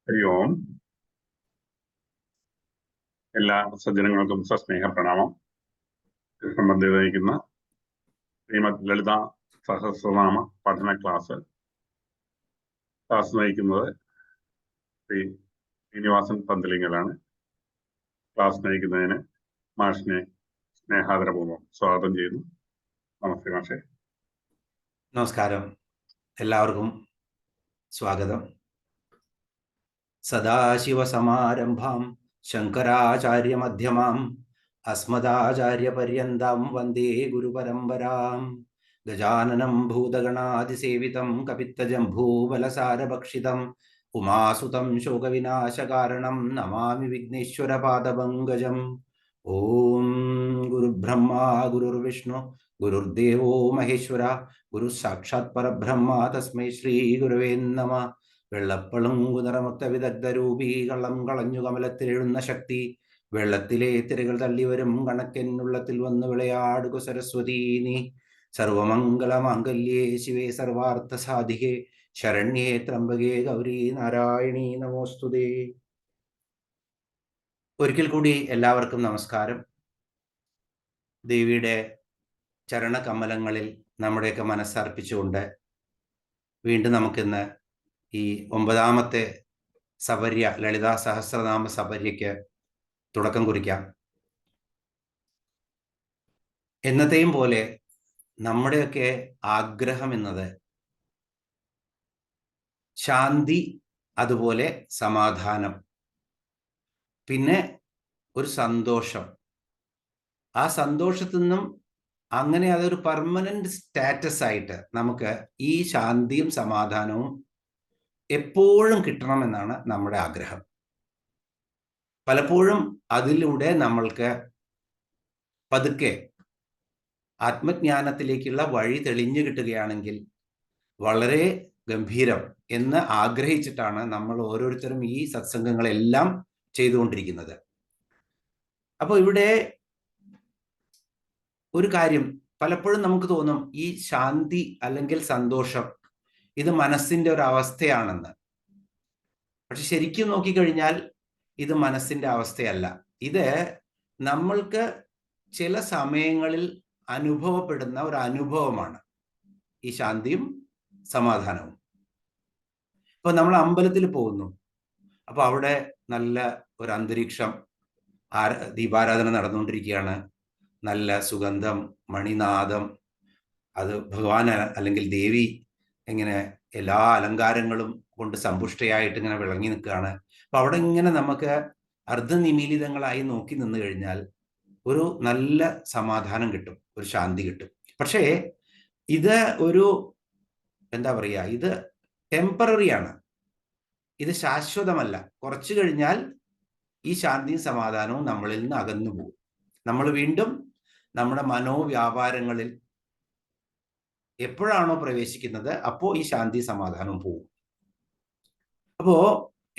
ഹരി ഓം. എല്ലാ സജ്ജനങ്ങൾക്കും സസ്നേഹ പ്രണാമം. കൃഷ്ണബന്ധ നയിക്കുന്ന ശ്രീമദ് ലളിത സഹസ്രനാമ പഠന ക്ലാസ് നയിക്കുന്നത് ശ്രീ ശ്രീനിവാസൻ പന്തലിങ്കലാണ്. ക്ലാസ് നയിക്കുന്നതിന് മാഷിനെ സ്നേഹാദരപൂർവ്വം സ്വാഗതം ചെയ്യുന്നു. നമസ്തേ മാഷെ. നമസ്കാരം, എല്ലാവർക്കും സ്വാഗതം. സദാശിവസമാരംഭാം ശങ്കരാചാര്യമധ്യമാം അസ്മദാചാര്യപര്യന്താം വന്ദേ ഗുരുപരമ്പരാം. ഗജാനനം ഭൂതഗണാതിസേവിതം കപിത്തജംഭൂബലസാരഭക്ഷിതം ഉമാസുതം ശോകവിനാശകാരണം നമാമി വിഘ്നേശ്വരപാദപങ്കജം. ഓം ഗുരുബ്രഹ്മ ഗുരുർവിഷ്ണു ഗുരുർദേവോ മഹേശ്വര ഗുരു സാക്ഷാത് പരബ്രഹ്മ തസ്മൈ ശ്രീ ഗുരവേ നമഃ. വെള്ളപ്പളുങ്കു നിറമൊത്ത വിദഗ്ധരൂപി കള്ളം കളഞ്ഞു കമലത്തിലെഴുന്ന ശക്തി വെള്ളത്തിലെ തിരകൾ തള്ളിവരും കണക്കെന്നുള്ളത്തിൽ വന്ന് വിളയാടുക സരസ്വതീ നീ. സർവമംഗളമാംഗല്യേ ശിവേ സർവാർത്ഥ സാധികേ ശരണ്യേ ത്രംബകേ ഗൗരി നാരായണീ നമോസ്തുതേ. ഒരിക്കൽ കൂടി എല്ലാവർക്കും നമസ്കാരം. ദേവിയുടെ ചരണകമലങ്ങളിൽ നമ്മുടെയൊക്കെ മനസ്സർപ്പിച്ചുകൊണ്ട് വീണ്ടും നമുക്കിന്ന് ഈ 9ാമത്തെ സപര്യ ലളിതാ സഹസ്രനാമ സപര്യയ്ക്ക് തുടക്കം കുറിക്കാം. എന്നത്തെയും പോലെ നമ്മുടെയൊക്കെ ആഗ്രഹം എന്നത് ശാന്തി, അതുപോലെ സമാധാനം, പിന്നെ ഒരു സന്തോഷം. ആ സന്തോഷത്തിൽ നിന്നും അങ്ങനെ അതൊരു പെർമനന്റ് സ്റ്റാറ്റസ് ആയിട്ട് നമുക്ക് ഈ ശാന്തിയും സമാധാനവും എപ്പോഴും കിട്ടണമെന്നാണ് നമ്മുടെ ആഗ്രഹം. പലപ്പോഴും അതിലൂടെ നമ്മൾക്ക് പതുക്കെ ആത്മജ്ഞാനത്തിലേക്കുള്ള വഴി തെളിഞ്ഞു കിട്ടുകയാണെങ്കിൽ വളരെ ഗംഭീരം എന്ന് ആഗ്രഹിച്ചിട്ടാണ് നമ്മൾ ഓരോരുത്തരും ഈ സത്സംഗങ്ങളെല്ലാം ചെയ്തുകൊണ്ടിരിക്കുന്നത്. അപ്പോൾ ഇവിടെ ഒരു കാര്യം പലപ്പോഴും നമുക്ക് തോന്നും, ഈ ശാന്തി അല്ലെങ്കിൽ സന്തോഷം ഇത് മനസ്സിന്റെ ഒരു അവസ്ഥയാണെന്ന്. പക്ഷെ ശരിക്കും നോക്കിക്കഴിഞ്ഞാൽ ഇത് മനസ്സിന്റെ അവസ്ഥയല്ല. ഇത് നമ്മൾക്ക് ചില സമയങ്ങളിൽ അനുഭവപ്പെടുന്ന ഒരു അനുഭവമാണ് ഈ ശാന്തിയും സമാധാനവും. ഇപ്പൊ നമ്മൾ അമ്പലത്തിൽ പോകുന്നു, അപ്പൊ അവിടെ നല്ല ഒരു അന്തരീക്ഷം, ദീപാരാധന നടന്നുകൊണ്ടിരിക്കുകയാണ്, നല്ല സുഗന്ധം, മണിനാദം, അത് ഭഗവാൻ അല്ലെങ്കിൽ ദേവി ഇങ്ങനെ എല്ലാ അലങ്കാരങ്ങളും കൊണ്ട് സമ്പുഷ്ടയായിട്ട് ഇങ്ങനെ വിളങ്ങി നിൽക്കുകയാണ്. അപ്പൊ അവിടെ ഇങ്ങനെ നമുക്ക് അർദ്ധനിമീലിതങ്ങളായി നോക്കി നിന്ന് കഴിഞ്ഞാൽ ഒരു നല്ല സമാധാനം കിട്ടും, ഒരു ശാന്തി കിട്ടും. പക്ഷേ ഇത് ഒരു എന്താ പറയുക, ഇത് ടെമ്പററി ആണ്, ഇത് ശാശ്വതമല്ല. കുറച്ചു കഴിഞ്ഞാൽ ഈ ശാന്തിയും സമാധാനവും നമ്മളിൽ നിന്ന് അകന്നു പോകും. നമ്മൾ വീണ്ടും നമ്മുടെ മനോവ്യാപാരങ്ങളിൽ എപ്പോഴാണോ പ്രവേശിക്കുന്നത് അപ്പോൾ ഈ ശാന്തി സമാധാനവും പോകും. അപ്പോ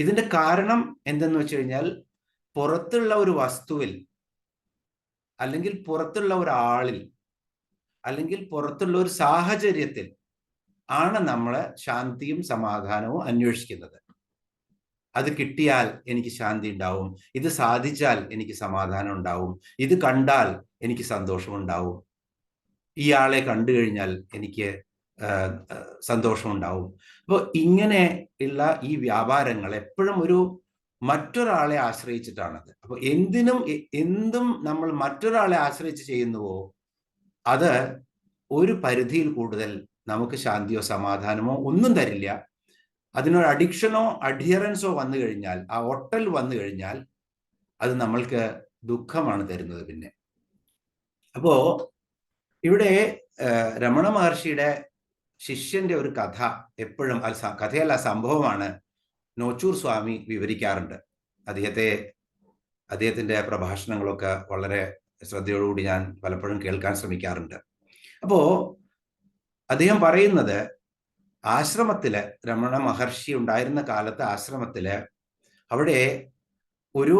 ഇതിന്റെ കാരണം എന്തെന്ന് വെച്ച് കഴിഞ്ഞാൽ, പുറത്തുള്ള ഒരു വസ്തുവിൽ അല്ലെങ്കിൽ പുറത്തുള്ള ഒരാളിൽ അല്ലെങ്കിൽ പുറത്തുള്ള ഒരു സാഹചര്യത്തിൽ ആണ് നമ്മൾ ശാന്തിയും സമാധാനവും അന്വേഷിക്കുന്നത്. അത് കിട്ടിയാൽ എനിക്ക് ശാന്തി ഉണ്ടാവും, ഇത് സാധിച്ചാൽ എനിക്ക് സമാധാനം ഉണ്ടാവും, ഇത് കണ്ടാൽ എനിക്ക് സന്തോഷമുണ്ടാവും, ഇയാളെ കണ്ടു കഴിഞ്ഞാൽ എനിക്ക് സന്തോഷമുണ്ടാവും. അപ്പോൾ ഇങ്ങനെ ഉള്ള ഈ വ്യാപാരങ്ങൾ എപ്പോഴും ഒരു മറ്റൊരാളെ ആശ്രയിച്ചിട്ടാണത്. അപ്പോൾ എന്തും നമ്മൾ മറ്റൊരാളെ ആശ്രയിച്ച് ചെയ്യുന്നുവോ അത് ഒരു പരിധിയിൽ കൂടുതൽ നമുക്ക് ശാന്തിയോ സമാധാനമോ ഒന്നും തരില്ല. അതിനൊരു അഡിക്ഷനോ അഡിയറൻസോ വന്നു കഴിഞ്ഞാൽ, ആ ഒട്ടൽ വന്നു കഴിഞ്ഞാൽ അത് നമ്മൾക്ക് ദുഃഖമാണ് തരുന്നത് പിന്നെ. അപ്പോ ഇവിടെ രമണ മഹർഷിയുടെ ശിഷ്യന്റെ ഒരു കഥ എപ്പോഴും, കഥയല്ല സംഭവമാണ്, നോച്ചൂർ സ്വാമി വിവരിക്കാറുണ്ട്. അദ്ദേഹത്തിന്റെ പ്രഭാഷണങ്ങളൊക്കെ വളരെ ശ്രദ്ധയോടുകൂടി ഞാൻ പലപ്പോഴും കേൾക്കാൻ ശ്രമിക്കാറുണ്ട്. അപ്പോ അദ്ദേഹം പറയുന്നത്, ആശ്രമത്തില് രമണ മഹർഷി ഉണ്ടായിരുന്ന കാലത്ത് ആശ്രമത്തില് അവിടെ ഒരു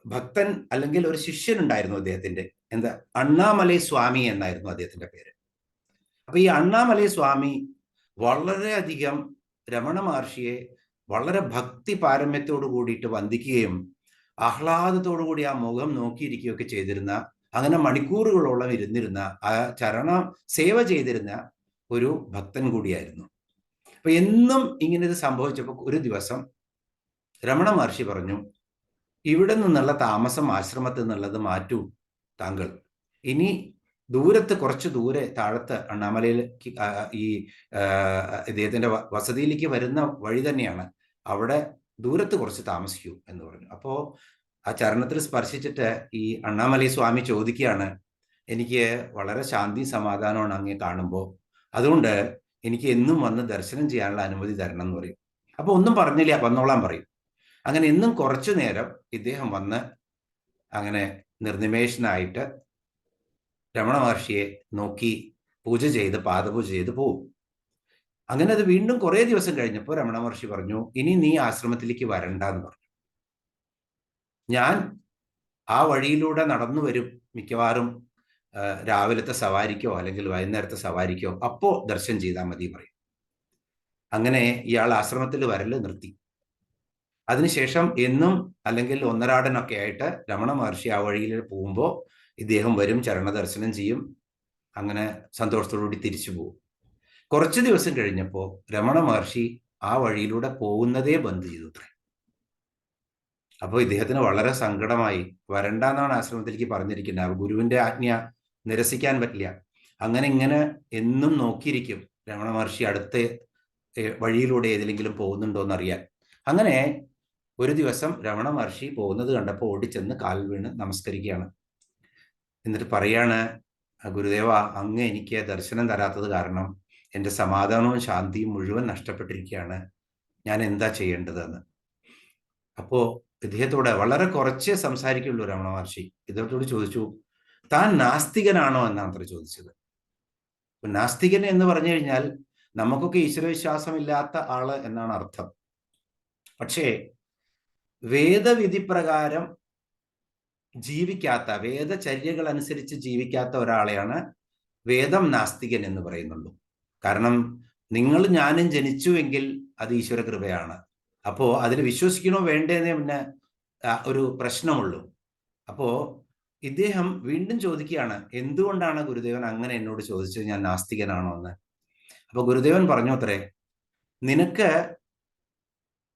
ഭക്തൻ അല്ലെങ്കിൽ ഒരു ശിഷ്യൻ ഉണ്ടായിരുന്നു അദ്ദേഹത്തിന്റെ. എന്താ, അണ്ണാമലൈ സ്വാമി എന്നായിരുന്നു അദ്ദേഹത്തിന്റെ പേര്. അപ്പൊ ഈ അണ്ണാമലൈ സ്വാമി വളരെയധികം രമണ മഹർഷിയെ വളരെ ഭക്തി പാരമ്യത്തോടു കൂടിയിട്ട് വന്ദിക്കുകയും ആഹ്ലാദത്തോടു കൂടി ആ മുഖം നോക്കിയിരിക്കുകയൊക്കെ ചെയ്തിരുന്ന, അങ്ങനെ മണിക്കൂറുകളോളം ഇരുന്നിരുന്ന, ആ ചരണ സേവ ചെയ്തിരുന്ന ഒരു ഭക്തൻ കൂടിയായിരുന്നു. അപ്പൊ എന്നും ഇങ്ങനെ ഇത് സംഭവിച്ചപ്പോൾ ഒരു ദിവസം രമണ മഹർഷി പറഞ്ഞു, ഇവിടെ നിന്നുള്ള താമസം ആശ്രമത്തിൽ നിന്നുള്ളത് മാറ്റൂ താങ്കൾ. ഇനി ദൂരത്ത്, കുറച്ച് ദൂരെ താഴത്ത് അണ്ണാമലയിലേക്ക് ഈ ഇദ്ദേഹത്തിന്റെ വസതിയിലേക്ക് വരുന്ന വഴി തന്നെയാണ്, അവിടെ ദൂരത്ത് കുറച്ച് താമസിക്കൂ എന്ന് പറഞ്ഞു. അപ്പോ ആ ചരണത്തിൽ സ്പർശിച്ചിട്ട് ഈ അണ്ണാമലൈ സ്വാമി ചോദിക്കുകയാണ്, എനിക്ക് വളരെ ശാന്തി സമാധാനമാണ് അങ്ങേ കാണുമ്പോൾ, അതുകൊണ്ട് എനിക്ക് എന്നും വന്ന് ദർശനം ചെയ്യാനുള്ള അനുമതി തരണം എന്ന് പറയും. അപ്പൊ ഒന്നും പറഞ്ഞില്ല, വന്നോളാൻ പറയും. അങ്ങനെ എന്നും കുറച്ചു നേരം ഇദ്ദേഹം വന്ന് അങ്ങനെ നിർനിമേഷനായിട്ട് രമണ മഹർഷിയെ നോക്കി പൂജ ചെയ്ത്, പാദപൂജ ചെയ്ത് പോവും. അങ്ങനെ അത് വീണ്ടും കുറേ ദിവസം കഴിഞ്ഞപ്പോൾ രമണ മഹർഷി പറഞ്ഞു, ഇനി നീ ആശ്രമത്തിലേക്ക് വരണ്ട എന്ന് പറഞ്ഞു. ഞാൻ ആ വഴിയിലൂടെ നടന്നു വരും, മിക്കവാറും രാവിലത്തെ സവാരിക്കോ അല്ലെങ്കിൽ വൈകുന്നേരത്തെ സവാരിക്കോ, അപ്പോ ദർശനം ചെയ്താൽ മതി പറയും. അങ്ങനെ ഇയാൾ ആശ്രമത്തിൽ വരല് നിർത്തി. അതിനുശേഷം എന്നും അല്ലെങ്കിൽ ഒന്നരാടനൊക്കെ ആയിട്ട് രമണ മഹർഷി ആ വഴിയിൽ പോകുമ്പോൾ ഇദ്ദേഹം വരും, ചരണ ദർശനം ചെയ്യും, അങ്ങനെ സന്തോഷത്തോടുകൂടി തിരിച്ചു പോകും. കുറച്ച് ദിവസം കഴിഞ്ഞപ്പോൾ രമണ മഹർഷി ആ വഴിയിലൂടെ പോകുന്നതേ ബന്ദ് ചെയ്തു അത്രേ. അപ്പോൾ ഇദ്ദേഹത്തിന് വളരെ സങ്കടമായി. വരണ്ടെന്നാണ് ആശ്രമത്തിലേക്ക് പറഞ്ഞിരിക്കുന്നത്, ഗുരുവിന്റെ ആജ്ഞ നിരസിക്കാൻ പറ്റില്ല. അങ്ങനെ ഇങ്ങനെ എന്നും നോക്കിയിരിക്കും രമണ മഹർഷി അടുത്ത വഴിയിലൂടെ ഏതിലെങ്കിലും പോകുന്നുണ്ടോ എന്നറിയാൻ. അങ്ങനെ ഒരു ദിവസം രമണ മഹർഷി പോകുന്നത് കണ്ടപ്പോൾ ഓടിച്ചെന്ന് കാൽ വീണ് നമസ്കരിക്കുകയാണ്. എന്നിട്ട് പറയാണ്, ഗുരുദേവ, അങ്ങ് എനിക്ക് ദർശനം തരാത്തത് കാരണം എൻ്റെ സമാധാനവും ശാന്തിയും മുഴുവൻ നഷ്ടപ്പെട്ടിരിക്കുകയാണ്, ഞാൻ എന്താ ചെയ്യേണ്ടതെന്ന്. അപ്പോ ഇദ്ദേഹത്തോട് വളരെ കുറച്ചേ സംസാരിക്കുള്ളൂ രമണ മഹർഷി. ഇദ്ദേഹത്തോട് ചോദിച്ചു, താൻ നാസ്തികനാണോ എന്നാണ് അത്ര ചോദിച്ചത്. നാസ്തികൻ എന്ന് പറഞ്ഞു കഴിഞ്ഞാൽ നമുക്കൊക്കെ ഈശ്വരവിശ്വാസമില്ലാത്ത ആള് എന്നാണ് അർത്ഥം. പക്ഷേ വേദവിധി പ്രകാരം ജീവിക്കാത്ത, വേദചര്യകൾ അനുസരിച്ച് ജീവിക്കാത്ത ഒരാളെയാണ് വേദം നാസ്തികൻ എന്ന് പറയുന്നുള്ളൂ. കാരണം നിങ്ങൾ ഞാനും ജനിച്ചുവെങ്കിൽ അത് ഈശ്വര കൃപയാണ്. അപ്പോ അതിൽ വിശ്വസിക്കണോ വേണ്ടേന്നേ പിന്നെ ഒരു പ്രശ്നമുള്ളൂ. അപ്പോ ഇദ്ദേഹം വീണ്ടും ചോദിക്കുകയാണ്, എന്തുകൊണ്ടാണ് ഗുരുദേവൻ അങ്ങനെ എന്നോട് ചോദിച്ചത്, ഞാൻ നാസ്തികനാണോ എന്ന്. അപ്പൊ ഗുരുദേവൻ പറഞ്ഞു അത്രേ, നിനക്ക്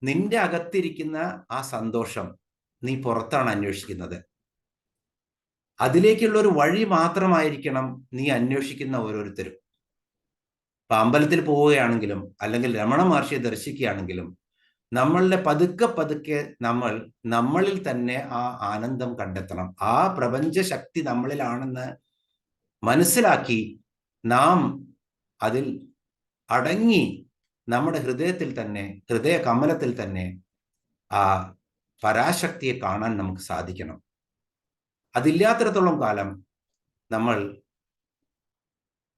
നിന്റെ അകത്തിരിക്കുന്ന ആ സന്തോഷം നീ പുറത്താണ് അന്വേഷിക്കുന്നത്. അതിലേക്കുള്ള ഒരു വഴി മാത്രമായിരിക്കണം നീ അന്വേഷിക്കുന്ന ഓരോരുത്തരും. ഇപ്പൊ അമ്പലത്തിൽ പോവുകയാണെങ്കിലും അല്ലെങ്കിൽ രമണ മഹർഷിയെ ദർശിക്കുകയാണെങ്കിലും നമ്മളുടെ പതുക്കെ പതുക്കെ നമ്മളിൽ തന്നെ ആ ആനന്ദം കണ്ടെത്തണം. ആ പ്രപഞ്ച ശക്തി നമ്മളിലാണെന്ന് മനസ്സിലാക്കി നാം അതിൽ അടങ്ങി നമ്മുടെ ഹൃദയത്തിൽ തന്നെ, ഹൃദയ കമലത്തിൽ തന്നെ ആ പരാശക്തിയെ കാണാൻ നമുക്ക് സാധിക്കണം. അതില്ലാത്തിടത്തോളം കാലം നമ്മൾ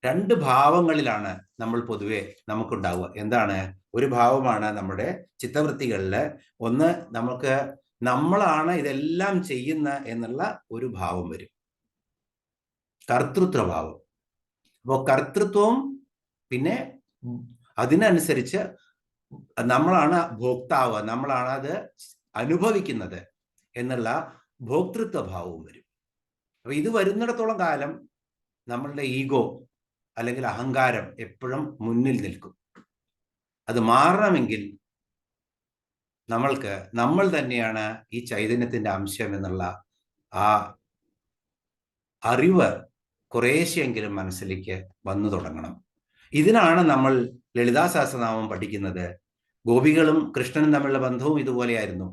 രണ്ട് ഭാവങ്ങളിലാണ് നമ്മൾ പൊതുവെ നമുക്കുണ്ടാവുക. എന്താണ്? ഒരു ഭാവമാണ് നമ്മുടെ ചിത്തവൃത്തികളില്, ഒന്ന് നമുക്ക് നമ്മളാണ് ഇതെല്ലാം ചെയ്യുന്ന എന്നുള്ള ഒരു ഭാവം വരും, കർത്തൃത്വഭാവം. അപ്പോൾ കർത്തൃത്വവും പിന്നെ അതിനനുസരിച്ച് നമ്മളാണ് ഭോക്താവ്, നമ്മളാണ് അത് അനുഭവിക്കുന്നത് എന്നുള്ള ഭോക്തൃത്വ ഭാവവും വരും. അപ്പൊ ഇത് വരുന്നിടത്തോളം കാലം നമ്മളുടെ ഈഗോ അല്ലെങ്കിൽ അഹങ്കാരം എപ്പോഴും മുന്നിൽ നിൽക്കും. അത് മാറണമെങ്കിൽ നമ്മൾ തന്നെയാണ് ഈ ചൈതന്യത്തിന്റെ അംശം എന്നുള്ള ആ അറിവ് കുറേശ്ശെങ്കിലും മനസ്സിലേക്ക് വന്നു തുടങ്ങണം. ഇതിനാണ് നമ്മൾ ലളിതാ സഹസ്രനാമം പഠിക്കുന്നത്. ഗോപികളും കൃഷ്ണനും തമ്മിലുള്ള ബന്ധവും ഇതുപോലെയായിരുന്നു.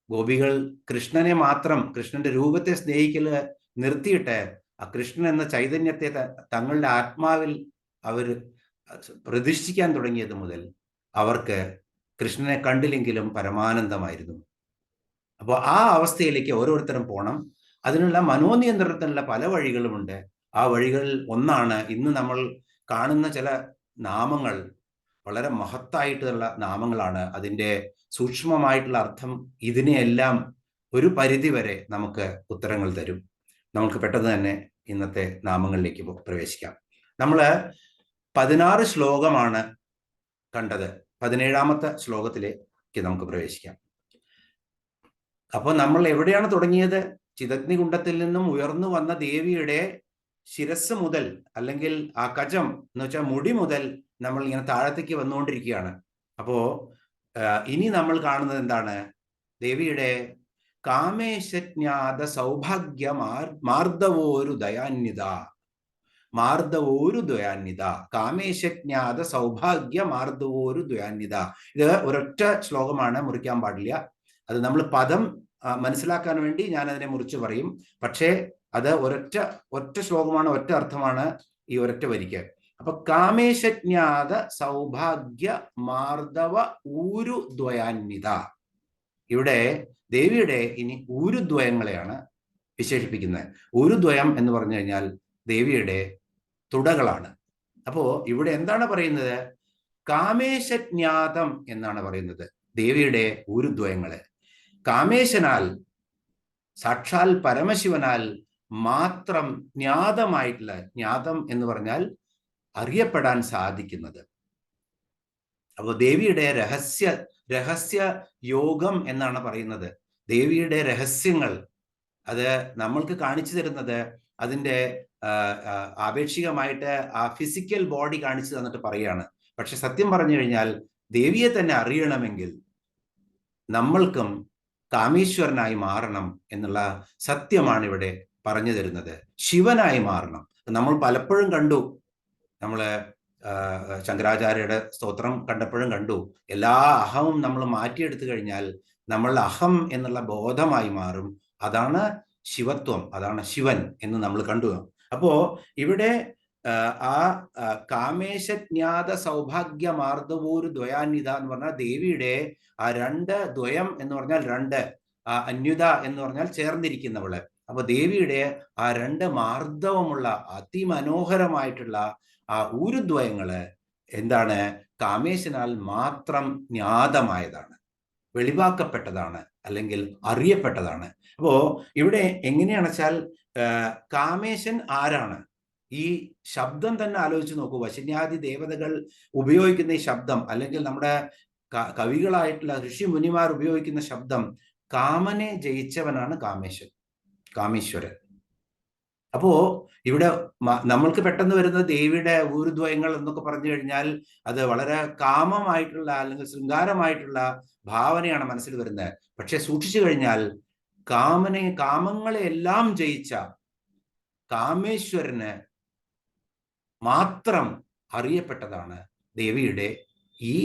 ഗോപികൾ കൃഷ്ണനെ മാത്രം, കൃഷ്ണന്റെ രൂപത്തെ സ്നേഹിക്കല് നിർത്തിയിട്ട് ആ കൃഷ്ണൻ എന്ന ചൈതന്യത്തെ തങ്ങളുടെ ആത്മാവിൽ അവർ പ്രതിഷ്ഠിക്കാൻ തുടങ്ങിയത് മുതൽ അവർക്ക് കൃഷ്ണനെ കണ്ടില്ലെങ്കിലും പരമാനന്ദമായിരുന്നു. അപ്പോൾ ആ അവസ്ഥയിലേക്ക് ഓരോരുത്തരും പോകണം. അതിനുള്ള മനോനിയന്ത്രണത്തിനുള്ള പല വഴികളുമുണ്ട്. ആ വഴികളിൽ ഒന്നാണ് ഇന്ന് നമ്മൾ കാണുന്ന ചില നാമങ്ങൾ. വളരെ മഹത്തായിട്ടുള്ള നാമങ്ങളാണ്. അതിൻ്റെ സൂക്ഷ്മമായിട്ടുള്ള അർത്ഥം ഇതിനെയെല്ലാം ഒരു പരിധി വരെ നമുക്ക് ഉത്തരങ്ങൾ തരും. നമുക്ക് പെട്ടെന്ന് തന്നെ ഇന്നത്തെ നാമങ്ങളിലേക്ക് പ്രവേശിക്കാം. നമ്മൾ 16 ശ്ലോകമാണ് കണ്ടത്. 17ാമത്തെ ശ്ലോകത്തിലേക്ക് നമുക്ക് പ്രവേശിക്കാം. അപ്പോൾ നമ്മൾ എവിടെയാണ് തുടങ്ങിയത്? ചിദഗ്നികുണ്ഡത്തിൽ നിന്നും ഉയർന്നു വന്ന ദേവിയുടെ ശിരസ് മുതൽ, അല്ലെങ്കിൽ ആ കജം എന്ന് വെച്ചാൽ മുടി മുതൽ നമ്മൾ ഇങ്ങനെ താഴത്തേക്ക് വന്നുകൊണ്ടിരിക്കുകയാണ്. അപ്പോ ഇനി നമ്മൾ കാണുന്നത് എന്താണ്? ദേവിയുടെ കാമേശജ്ഞാത സൗഭാഗ്യ മാർദ്ദവോരു ദയാന്വിത, മാർദ്ദവോരു ദ്വയാന്വിത, കാമേശജ്ഞാത സൗഭാഗ്യ മാർദ്ദവോരു ദ്വയാന്വിത. ഇത് ഒരൊറ്റ ശ്ലോകമാണ്, മുറിക്കാൻ പാടില്ല. അത് നമ്മൾ പദം മനസ്സിലാക്കാൻ വേണ്ടി ഞാൻ അതിനെ മുറിച്ച് പറയും. പക്ഷേ അത് ഒറ്റ ശ്ലോകമാണ്, ഒറ്റ അർത്ഥമാണ് ഈ ഒരൊറ്റ വരിക്ക്. അപ്പൊ കാമേശജ്ഞാത സൗഭാഗ്യ മാർദ്ദവ ഊരു ദ്വയാന്വിത. ഇവിടെ ദേവിയുടെ ഇനി ഊരുദ്വയങ്ങളെയാണ് വിശേഷിപ്പിക്കുന്നത്. ഊരുദ്വയം എന്ന് പറഞ്ഞു കഴിഞ്ഞാൽ ദേവിയുടെ തുടകളാണ്. അപ്പോ ഇവിടെ എന്താണ് പറയുന്നത്? കാമേശജ്ഞാതം എന്നാണ് പറയുന്നത് ദേവിയുടെ ഊരുദ്വയങ്ങളെ. കാമേശനാൽ, സാക്ഷാൽ പരമശിവനാൽ മാത്രം ജ്ഞാതമായിട്ടുള്ള, ജ്ഞാതം എന്ന് പറഞ്ഞാൽ അറിയപ്പെടാൻ സാധിക്കുന്നത്. അപ്പോൾ ദേവിയുടെ രഹസ്യ യോഗം എന്നാണ് പറയുന്നത്. ദേവിയുടെ രഹസ്യങ്ങൾ അത് നമ്മൾക്ക് കാണിച്ചു തരുന്നത് അതിൻ്റെ ആപേക്ഷികമായിട്ട് ആ ഫിസിക്കൽ ബോഡി കാണിച്ചു തന്നിട്ട് പറയുകയാണ്. പക്ഷെ സത്യം പറഞ്ഞു കഴിഞ്ഞാൽ ദേവിയെ തന്നെ അറിയണമെങ്കിൽ നമ്മൾക്കും കാമേശ്വരനായി മാറണം എന്നുള്ള സത്യമാണ് ഇവിടെ പറഞ്ഞു തരുന്നത്. ശിവനായി മാറണം. നമ്മൾ പലപ്പോഴും കണ്ടു, നമ്മള് ശങ്കരാചാര്യയുടെ സ്തോത്രം കണ്ടപ്പോഴും കണ്ടു, എല്ലാ അഹവും നമ്മൾ മാറ്റിയെടുത്തു കഴിഞ്ഞാൽ നമ്മൾ അഹം എന്നുള്ള ബോധമായി മാറും. അതാണ് ശിവത്വം, അതാണ് ശിവൻ എന്ന് നമ്മൾ കണ്ടു. അപ്പോ ഇവിടെ ആ കാമേശജ്ഞാത സൗഭാഗ്യ മാർദ്ദവോരു ദ്വയാന്വിത എന്ന് പറഞ്ഞാൽ ദേവിയുടെ ആ രണ്ട്, ദ്വയം എന്ന് പറഞ്ഞാൽ രണ്ട്, അന്യുത എന്ന് പറഞ്ഞാൽ ചേർന്നിരിക്കുന്നവള്. അപ്പൊ ദേവിയുടെ ആ രണ്ട് മാർദ്ദവമുള്ള അതിമനോഹരമായിട്ടുള്ള ആ ഊരുദ്വയങ്ങള് എന്താണ്? കാമേശനാൽ മാത്രം ജ്ഞാതമായതാണ്, വെളിവാക്കപ്പെട്ടതാണ്, അല്ലെങ്കിൽ അറിയപ്പെട്ടതാണ്. അപ്പോ ഇവിടെ എങ്ങനെയാണെന്ന് വെച്ചാൽ കാമേശൻ ആരാണ്? ഈ ശബ്ദം തന്നെ ആലോചിച്ച് നോക്കൂ. വശന്യാദി ദേവതകൾ ഉപയോഗിക്കുന്ന ഈ ശബ്ദം, അല്ലെങ്കിൽ നമ്മുടെ കവികളായിട്ടുള്ള ഋഷി മുനിമാർ ഉപയോഗിക്കുന്ന ശബ്ദം, കാമനെ ജയിച്ചവനാണ് കാമേശ്വരൻ. അപ്പോ ഇവിടെ നമ്മൾക്ക് പെട്ടെന്ന് വരുന്ന ദേവിയുടെ ഊരുദ്വയങ്ങൾ എന്നൊക്കെ പറഞ്ഞു കഴിഞ്ഞാൽ അത് വളരെ കാമമായിട്ടുള്ള, അല്ലെങ്കിൽ ശൃംഗാരമായിട്ടുള്ള ഭാവനയാണ് മനസ്സിൽ വരുന്നത്. പക്ഷെ സൂക്ഷിച്ചു കഴിഞ്ഞാൽ കാമങ്ങളെ എല്ലാം ജയിച്ച കാമേശ്വരന് മാത്രം അറിയപ്പെട്ടതാണ് ദേവിയുടെ ഈ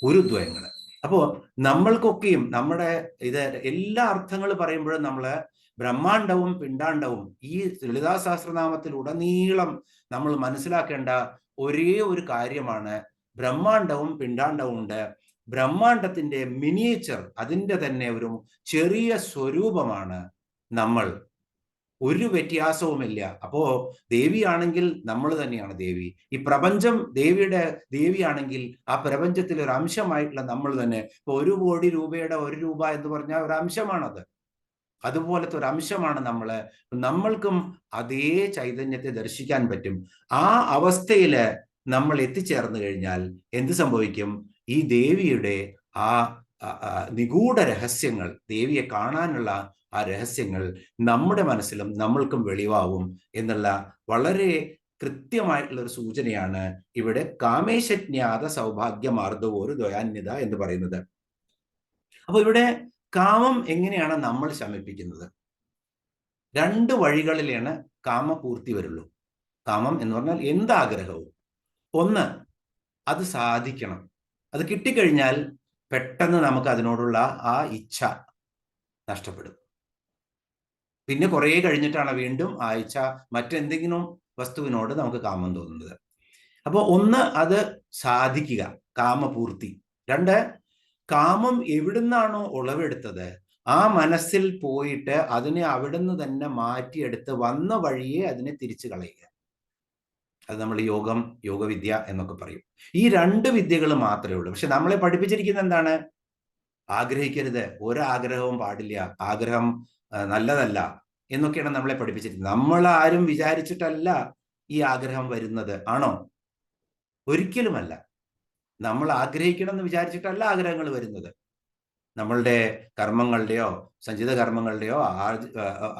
ഊരുദ്വയങ്ങൾ. അപ്പോ നമ്മൾക്കൊക്കെയും നമ്മുടെ ഇത് എല്ലാ അർത്ഥങ്ങൾ പറയുമ്പോഴും നമ്മള് ബ്രഹ്മാണ്ടവും പിണ്ടാണ്ടവും ഈ ലളിതാ സഹസ്രനാമത്തിൽ ഉടനീളം നമ്മൾ മനസ്സിലാക്കേണ്ട ഒരേ ഒരു കാര്യമാണ്, ബ്രഹ്മാണ്ടവും പിണ്ടാണ്ടവും ഉണ്ട്. ബ്രഹ്മാണ്ടത്തിന്റെ മിനിയേച്ചർ, അതിൻ്റെ തന്നെ ഒരു ചെറിയ സ്വരൂപമാണ് നമ്മൾ. ഒരു വ്യത്യാസവുമില്ല. അപ്പോ ദേവിയാണെങ്കിൽ നമ്മൾ തന്നെയാണ് ദേവി. ഈ പ്രപഞ്ചം ദേവിയാണെങ്കിൽ ആ പ്രപഞ്ചത്തിൽ ഒരു അംശമായിട്ടുള്ള നമ്മൾ തന്നെ. ഇപ്പൊ 1 കോടി രൂപയുടെ 1 രൂപ എന്ന് പറഞ്ഞാൽ ഒരു അംശമാണത്. അതുപോലത്തെ ഒരു അംശമാണ് നമ്മള്. നമ്മൾക്കും അതേ ചൈതന്യത്തെ ദർശിക്കാൻ പറ്റും. ആ അവസ്ഥയിൽ നമ്മൾ എത്തിച്ചേർന്നു കഴിഞ്ഞാൽ എന്ത് സംഭവിക്കും? ഈ ദേവിയുടെ ആ നിഗൂഢ രഹസ്യങ്ങൾ, ദേവിയെ കാണാനുള്ള ആ രഹസ്യങ്ങൾ നമ്മുടെ മനസ്സിലും നമ്മൾക്കും വെളിവാവും എന്നുള്ള വളരെ കൃത്യമായിട്ടുള്ള ഒരു സൂചനയാണ് ഇവിടെ കാമേശജ്ഞാത സൗഭാഗ്യ മാർദ്ദവോരു ദ്വയാന്വിത എന്ന് പറയുന്നത്. അപ്പൊ ഇവിടെ കാമം എങ്ങനെയാണ് നമ്മൾ ശമിപ്പിക്കുന്നത്? 2 വഴികളിലാണ് കാമപൂർത്തി വരുള്ളൂ. കാമം എന്ന് പറഞ്ഞാൽ എന്താഗ്രഹവും. ഒന്ന്, അത് സാധിക്കണം. അത് കിട്ടിക്കഴിഞ്ഞാൽ പെട്ടെന്ന് നമുക്ക് അതിനോടുള്ള ആ ഇച്ഛ നഷ്ടപ്പെടും. പിന്നെ കുറെ കഴിഞ്ഞിട്ടാണ് വീണ്ടും ആ ഇച്ഛ മറ്റെന്തെങ്കിലും വസ്തുവിനോട് നമുക്ക് കാമം തോന്നുന്നത്. അപ്പോൾ ഒന്ന്, അത് സാധിക്കുക, കാമപൂർത്തി. 2, കാമം എവിടുന്നാണോ ഉളവെടുത്തത് ആ മനസ്സിൽ പോയിട്ട് അതിനെ അവിടുന്ന് തന്നെ മാറ്റിയെടുത്ത് വന്ന വഴിയെ അതിനെ തിരിച്ചു കളയുക. അത് നമ്മൾ യോഗവിദ്യ എന്നൊക്കെ പറയും. ഈ 2 വിദ്യകൾ മാത്രമേ ഉള്ളൂ. പക്ഷെ നമ്മളെ പഠിപ്പിച്ചിരിക്കുന്നത് എന്താണ്? ആഗ്രഹിക്കരുത്, ഒരാഗ്രഹവും പാടില്ല, ആഗ്രഹം നല്ലതല്ല എന്നൊക്കെയാണ് നമ്മളെ പഠിപ്പിച്ചിരിക്കുന്നത്. നമ്മൾ ആരും വിചാരിച്ചിട്ടല്ല ഈ ആഗ്രഹം വരുന്നത്, ആണോ? ഒരിക്കലുമല്ല. നമ്മൾ ആഗ്രഹിക്കണം എന്ന് വിചാരിച്ചിട്ടല്ല ആഗ്രഹങ്ങൾ വരുന്നത്. നമ്മളുടെ കർമ്മങ്ങളുടെയോ സഞ്ചിത കർമ്മങ്ങളുടെയോ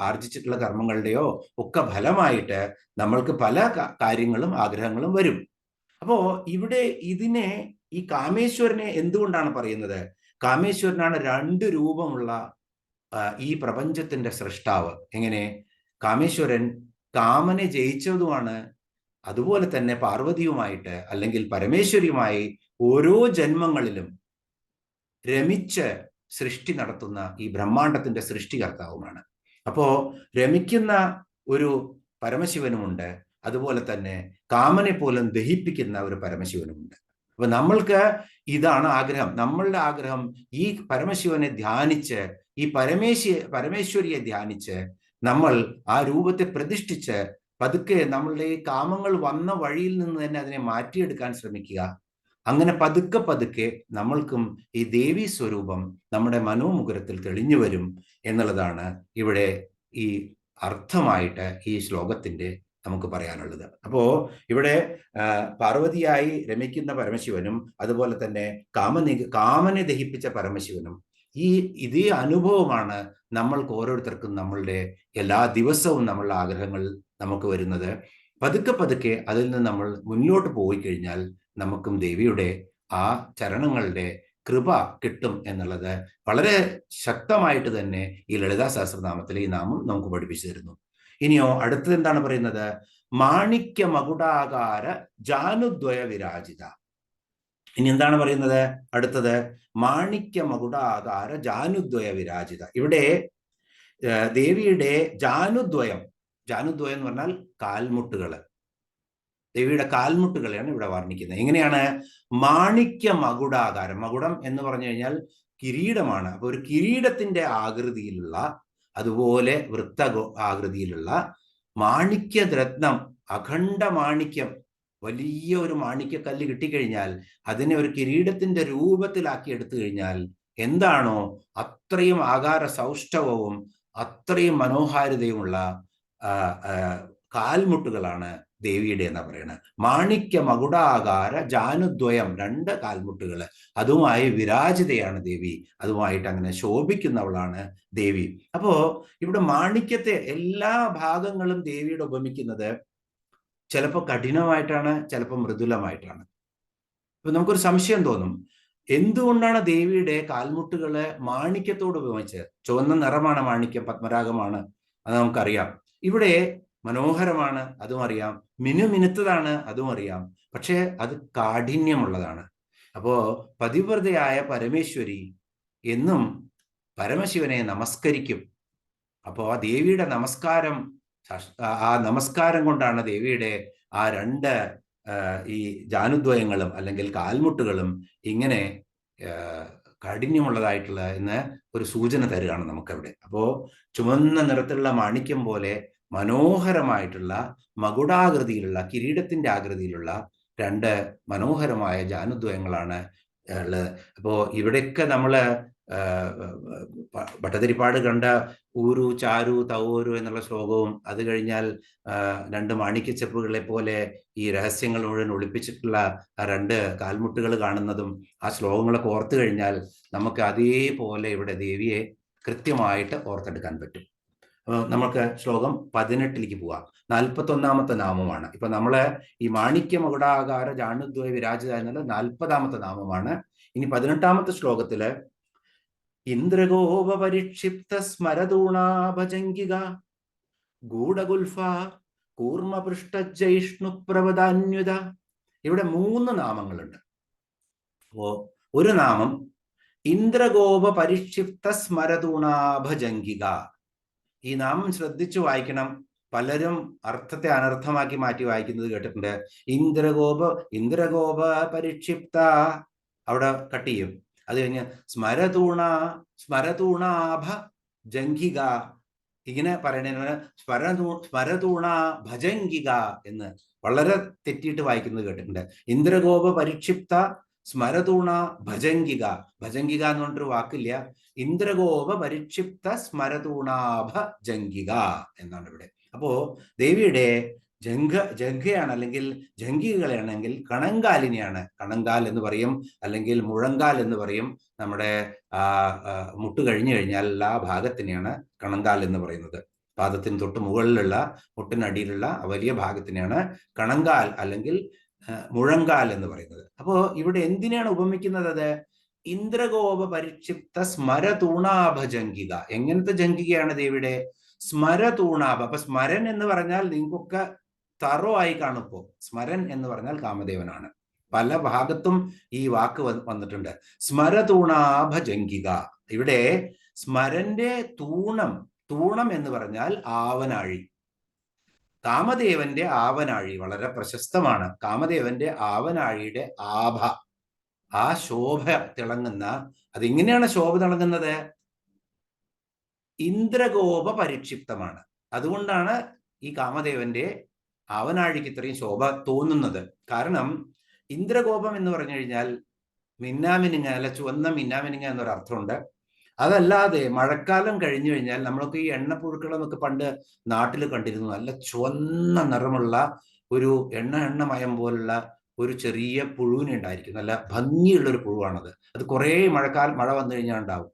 ആർജിച്ചിട്ടുള്ള കർമ്മങ്ങളുടെയോ ഒക്കെ ഫലമായിട്ട് നമ്മൾക്ക് പല കാര്യങ്ങളും ആഗ്രഹങ്ങളും വരും. അപ്പോ ഇവിടെ ഇതിനെ, ഈ കാമേശ്വരനെ എന്തുകൊണ്ടാണ് പറയുന്നത്? കാമേശ്വരനാണ് 2 രൂപമുള്ള ഈ പ്രപഞ്ചത്തിന്റെ സൃഷ്ടാവ്. എങ്ങനെ? കാമേശ്വരൻ കാമനെ ജയിച്ചതുമാണ്. അതുപോലെ തന്നെ പാർവതിയുമായിട്ട് അല്ലെങ്കിൽ പരമേശ്വരിയുമായി ഓരോ ജന്മങ്ങളിലും രമിച്ച് സൃഷ്ടി നടത്തുന്ന ഈ ബ്രഹ്മാണ്ടത്തിന്റെ സൃഷ്ടികർത്താവുമാണ്. അപ്പോ രമിക്കുന്ന ഒരു പരമശിവനുമുണ്ട്, അതുപോലെ തന്നെ കാമനെ പോലും ദഹിപ്പിക്കുന്ന ഒരു പരമശിവനുമുണ്ട്. അപ്പൊ നമ്മൾക്ക് ഇതാണ് ആഗ്രഹം. നമ്മളുടെ ആഗ്രഹം ഈ പരമശിവനെ ധ്യാനിച്ച്, ഈ പരമേശ്വരിയെ ധ്യാനിച്ച് നമ്മൾ ആ രൂപത്തെ പ്രതിഷ്ഠിച്ച് പതുക്കെ നമ്മളുടെ ഈ കാമങ്ങൾ വന്ന വഴിയിൽ നിന്ന് തന്നെ അതിനെ മാറ്റിയെടുക്കാൻ ശ്രമിക്കുക. അങ്ങനെ പതുക്കെ പതുക്കെ നമ്മൾക്കും ഈ ദേവീ സ്വരൂപം നമ്മുടെ മനോമുകുരത്തിൽ തെളിഞ്ഞു വരും എന്നുള്ളതാണ് ഇവിടെ ഈ അർത്ഥമായിട്ട് ഈ ശ്ലോകത്തിന്റെ നമുക്ക് പറയാനുള്ളത്. അപ്പോ ഇവിടെ പാർവതിയായി രമിക്കുന്ന പരമശിവനും അതുപോലെ തന്നെ കാമനെ ദഹിപ്പിച്ച പരമശിവനും ഇതേ അനുഭവമാണ് നമ്മൾക്ക് ഓരോരുത്തർക്കും നമ്മളുടെ എല്ലാ ദിവസവും നമ്മളുടെ ആഗ്രഹങ്ങൾ നമുക്ക് വരുന്നത്. പതുക്കെ പതുക്കെ അതിൽ നിന്ന് നമ്മൾ മുന്നോട്ട് പോയി കഴിഞ്ഞാൽ നമുക്കും ദേവിയുടെ ആ ചരണങ്ങളുടെ കൃപ കിട്ടും എന്നുള്ളത് വളരെ ശക്തമായിട്ട് തന്നെ ഈ ലളിതാ സഹസ്രനാമത്തിലെ ഈ നാമം നമുക്ക് പഠിപ്പിച്ചു തരുന്നു. ഇനിയോ അടുത്തത് എന്താണ് പറയുന്നത്? മാണിക്യ മകുടാകാര ജാനുദ്വയ വിരാജിത. ഇനി എന്താണ് പറയുന്നത് അടുത്തത്? മാണിക്യ മകുടാകാര ജാനുദ്വയ വിരാജിത. ഇവിടെ ദേവിയുടെ ജാനുദ്വയം എന്ന് പറഞ്ഞാൽ കാൽമുട്ടുകള്, ദേവിയുടെ കാൽമുട്ടുകളെയാണ് ഇവിടെ വർണ്ണിക്കുന്നത്. എങ്ങനെയാണ്? മാണിക്യ മകുടാകാരം. മകുടം എന്ന് പറഞ്ഞു കഴിഞ്ഞാൽ കിരീടമാണ്. അപ്പൊ ഒരു കിരീടത്തിന്റെ ആകൃതിയിലുള്ള, അതുപോലെ വൃത്ത ആകൃതിയിലുള്ള മാണിക്യരത്നം, അഖണ്ഡ മാണിക്യം, വലിയ ഒരു മാണിക്യക്കല്ല് കിട്ടിക്കഴിഞ്ഞാൽ അതിനെ ഒരു കിരീടത്തിന്റെ രൂപത്തിലാക്കി എടുത്തു കഴിഞ്ഞാൽ എന്താണോ അത്രയും ആകാര സൗഷ്ഠവവും അത്രയും മനോഹാരിതയുമുള്ള കാൽമുട്ടുകളാണ് ദേവിയുടെ എന്നാ പറയുന്നത്. മാണിക്യ മകുടാകാര ജാനുദ്വയം, 2 കാൽമുട്ടുകൾ, അതുമായി വിരാജിതയാണ് ദേവി. അതുമായിട്ട് അങ്ങനെ ശോഭിക്കുന്നവളാണ് ദേവി. അപ്പോ ഇവിടെ മാണിക്യത്തെ എല്ലാ ഭാഗങ്ങളും ദേവിയുടെ ഉപമിക്കുന്നത് ചിലപ്പോൾ കഠിനമായിട്ടാണ്, ചിലപ്പോൾ മൃദുലമായിട്ടാണ്. അപ്പൊ നമുക്കൊരു സംശയം തോന്നും, എന്തുകൊണ്ടാണ് ദേവിയുടെ കാൽമുട്ടുകളെ മാണിക്യത്തോട് ഉപമിച്ചത്? ചുവന്ന നിറമാണ് മാണിക്യം, പത്മരാഗമാണ്, അത് നമുക്കറിയാം. ഇവിടെ മനോഹരമാണ്, അതും അറിയാം, മിനുമിനുത്തതാണ്, അതും അറിയാം, പക്ഷെ അത് കാഠിന്യമുള്ളതാണ്. അപ്പോ പതിവ്രതയായ പരമേശ്വരി എന്നും പരമശിവനെ നമസ്കരിക്കും. അപ്പോൾ ആ ദേവിയുടെ നമസ്കാരം, ആ നമസ്കാരം കൊണ്ടാണ് ദേവിയുടെ ആ 2 ഈ ജാനുദ്വയങ്ങളും അല്ലെങ്കിൽ കാൽമുട്ടുകളും ഇങ്ങനെ കാഠിന്യമുള്ളതായിട്ടുള്ള എന്ന് ഒരു സൂചന തരികയാണ് നമുക്കവിടെ. അപ്പോ ചുവന്ന നിറത്തിലുള്ള മാണിക്യം പോലെ മനോഹരമായിട്ടുള്ള മകുടാകൃതിയിലുള്ള, കിരീടത്തിന്റെ ആകൃതിയിലുള്ള 2 മനോഹരമായ ജാനുദ്വയങ്ങളാണ് ഉള്ളത്. അപ്പോ ഇവിടെയൊക്കെ നമ്മള് ഭട്ടതിരിപ്പാട് കണ്ട ഊരു ചാരു തവൂരു എന്നുള്ള ശ്ലോകവും, അത് കഴിഞ്ഞാൽ 2 മാണിക്യച്ചെപ്പുകളെ പോലെ ഈ രഹസ്യങ്ങൾ മുഴുവൻ ഒളിപ്പിച്ചിട്ടുള്ള ആ 2 കാൽമുട്ടുകൾ കാണുന്നതും ആ ശ്ലോകങ്ങളൊക്കെ ഓർത്തു കഴിഞ്ഞാൽ നമുക്ക് അതേപോലെ ഇവിടെ ദേവിയെ കൃത്യമായിട്ട് ഓർത്തെടുക്കാൻ പറ്റും. നമുക്ക് ശ്ലോകം 18ലേക്ക് പോവാം. 41ാമത്തെ നാമമാണ്. ഇപ്പൊ നമ്മള് ഈ മാണിക്യ മകുടാകാര ജാനുദ്വയ വിരാജിത എന്നുള്ളത് 40ാമത്തെ നാമമാണ്. ഇനി 18ാമത്തെ ശ്ലോകത്തില് ഇന്ദ്രഗോപ പരിക്ഷിപ്ത സ്മരതൂണാഭജംഗിക ഗൂഢഗുൽഫ കൂർമ്മപൃഷ്ടജൈഷ്ണു പ്രവദാന്യുത. ഇവിടെ 3 നാമങ്ങളുണ്ട്. അപ്പോ ഒരു നാമം ഇന്ദ്രഗോപ പരിക്ഷിപ്ത സ്മരതൂണാഭജംഗിക. ഈ നാമം ശ്രദ്ധിച്ചു വായിക്കണം. പലരും അർത്ഥത്തെ അനർത്ഥമാക്കി മാറ്റി വായിക്കുന്നത് കേട്ടിട്ടുണ്ട്. ഇന്ദ്രഗോപ പരിക്ഷിപ്ത, അവിടെ കട്ട് ചെയ്യും. അത് കഴിഞ്ഞ് സ്മരതൂണാഭ ജംഘിക, ഇങ്ങനെ പറയണ സ്മരതൂണ ഭജംഗിക എന്ന് വളരെ തെറ്റിയിട്ട് വായിക്കുന്നത് കേട്ടിട്ടുണ്ട്. ഇന്ദ്രഗോപ പരിക്ഷിപ്ത സ്മരതൂണ ഭജംഗിക. ഭജംഗിക എന്ന് പറഞ്ഞിട്ടൊരു വാക്കില്ല. ഇന്ദ്രഗോപ പരിക്ഷിപ്ത സ്മരതൂണാഭ ജംഗിക എന്നാണ് ഇവിടെ. അപ്പോ ദേവിയുടെ ജംഘയാണ് അല്ലെങ്കിൽ ജംഘികളാണെങ്കിൽ കണങ്കാലിനെയാണ് കണങ്കാൽ എന്ന് പറയും, അല്ലെങ്കിൽ മുഴങ്കാൽ എന്ന് പറയും. നമ്മുടെ മുട്ട് കഴിഞ്ഞു കഴിഞ്ഞാൽ ആ ഭാഗത്തിനെയാണ് കണങ്കാൽ എന്ന് പറയുന്നത്. പാദത്തിന് തൊട്ട് മുകളിലുള്ള മുട്ടിനടിയിലുള്ള വലിയ ഭാഗത്തിനെയാണ് കണങ്കാൽ അല്ലെങ്കിൽ മുഴങ്കാൽ എന്ന് പറയുന്നത്. അപ്പോ ഇവിടെ എന്തിനാണ് ഉപമിക്കുന്നത്? അത് ഇന്ദ്രഗോപ പരിക്ഷിപ്ത സ്മരതൂണാഭ ജംഘിക. എങ്ങനത്തെ ജംഘികയാണ് ദേവിയുടെ? സ്മരതൂണാഭ. അപ്പൊ സ്മരൻ എന്ന് പറഞ്ഞാൽ നിങ്ങൾക്കൊക്കെ തറോ ആയി കാണുമ്പോ സ്മരൻ എന്ന് പറഞ്ഞാൽ കാമദേവനാണ്. പല ഭാഗത്തും ഈ വാക്ക് വന്നിട്ടുണ്ട്. സ്മരതൂണാഭ ജംഘിക. ഇവിടെ സ്മരന്റെ തൂണം എന്ന് പറഞ്ഞാൽ ആവനാഴി. കാമദേവന്റെ ആവനാഴി വളരെ പ്രശസ്തമാണ്. കാമദേവന്റെ ആവനാഴിയുടെ ആഭ, ആ ശോഭ തിളങ്ങുന്ന, അതെങ്ങനെയാണ് ശോഭ തിളങ്ങുന്നത്? ഇന്ദ്രഗോപ പരിക്ഷിപ്തമാണ്. അതുകൊണ്ടാണ് ഈ കാമദേവന്റെ ആവനാഴിക്ക് ഇത്രയും ശോഭ തോന്നുന്നത്. കാരണം ഇന്ദ്രഗോപം എന്ന് പറഞ്ഞു കഴിഞ്ഞാൽ മിന്നാമിനുങ്ങ, അല്ല ചുവന്ന മിന്നാമിനുങ്ങ എന്നൊരു അർത്ഥമുണ്ട്. അതല്ലാതെ മഴക്കാലം കഴിഞ്ഞു കഴിഞ്ഞാൽ നമ്മളൊക്കെ ഈ എണ്ണപ്പുഴുക്കൾ എന്നൊക്കെ പണ്ട് നാട്ടിൽ കണ്ടിരുന്നു. നല്ല ചുവന്ന നിറമുള്ള ഒരു എണ്ണമയം പോലുള്ള ഒരു ചെറിയ പുഴുവിനെ ഉണ്ടായിരിക്കും. നല്ല ഭംഗിയുള്ള ഒരു പുഴുവാണത്. അത് കുറേ മഴ വന്നു കഴിഞ്ഞാൽ ഉണ്ടാവും.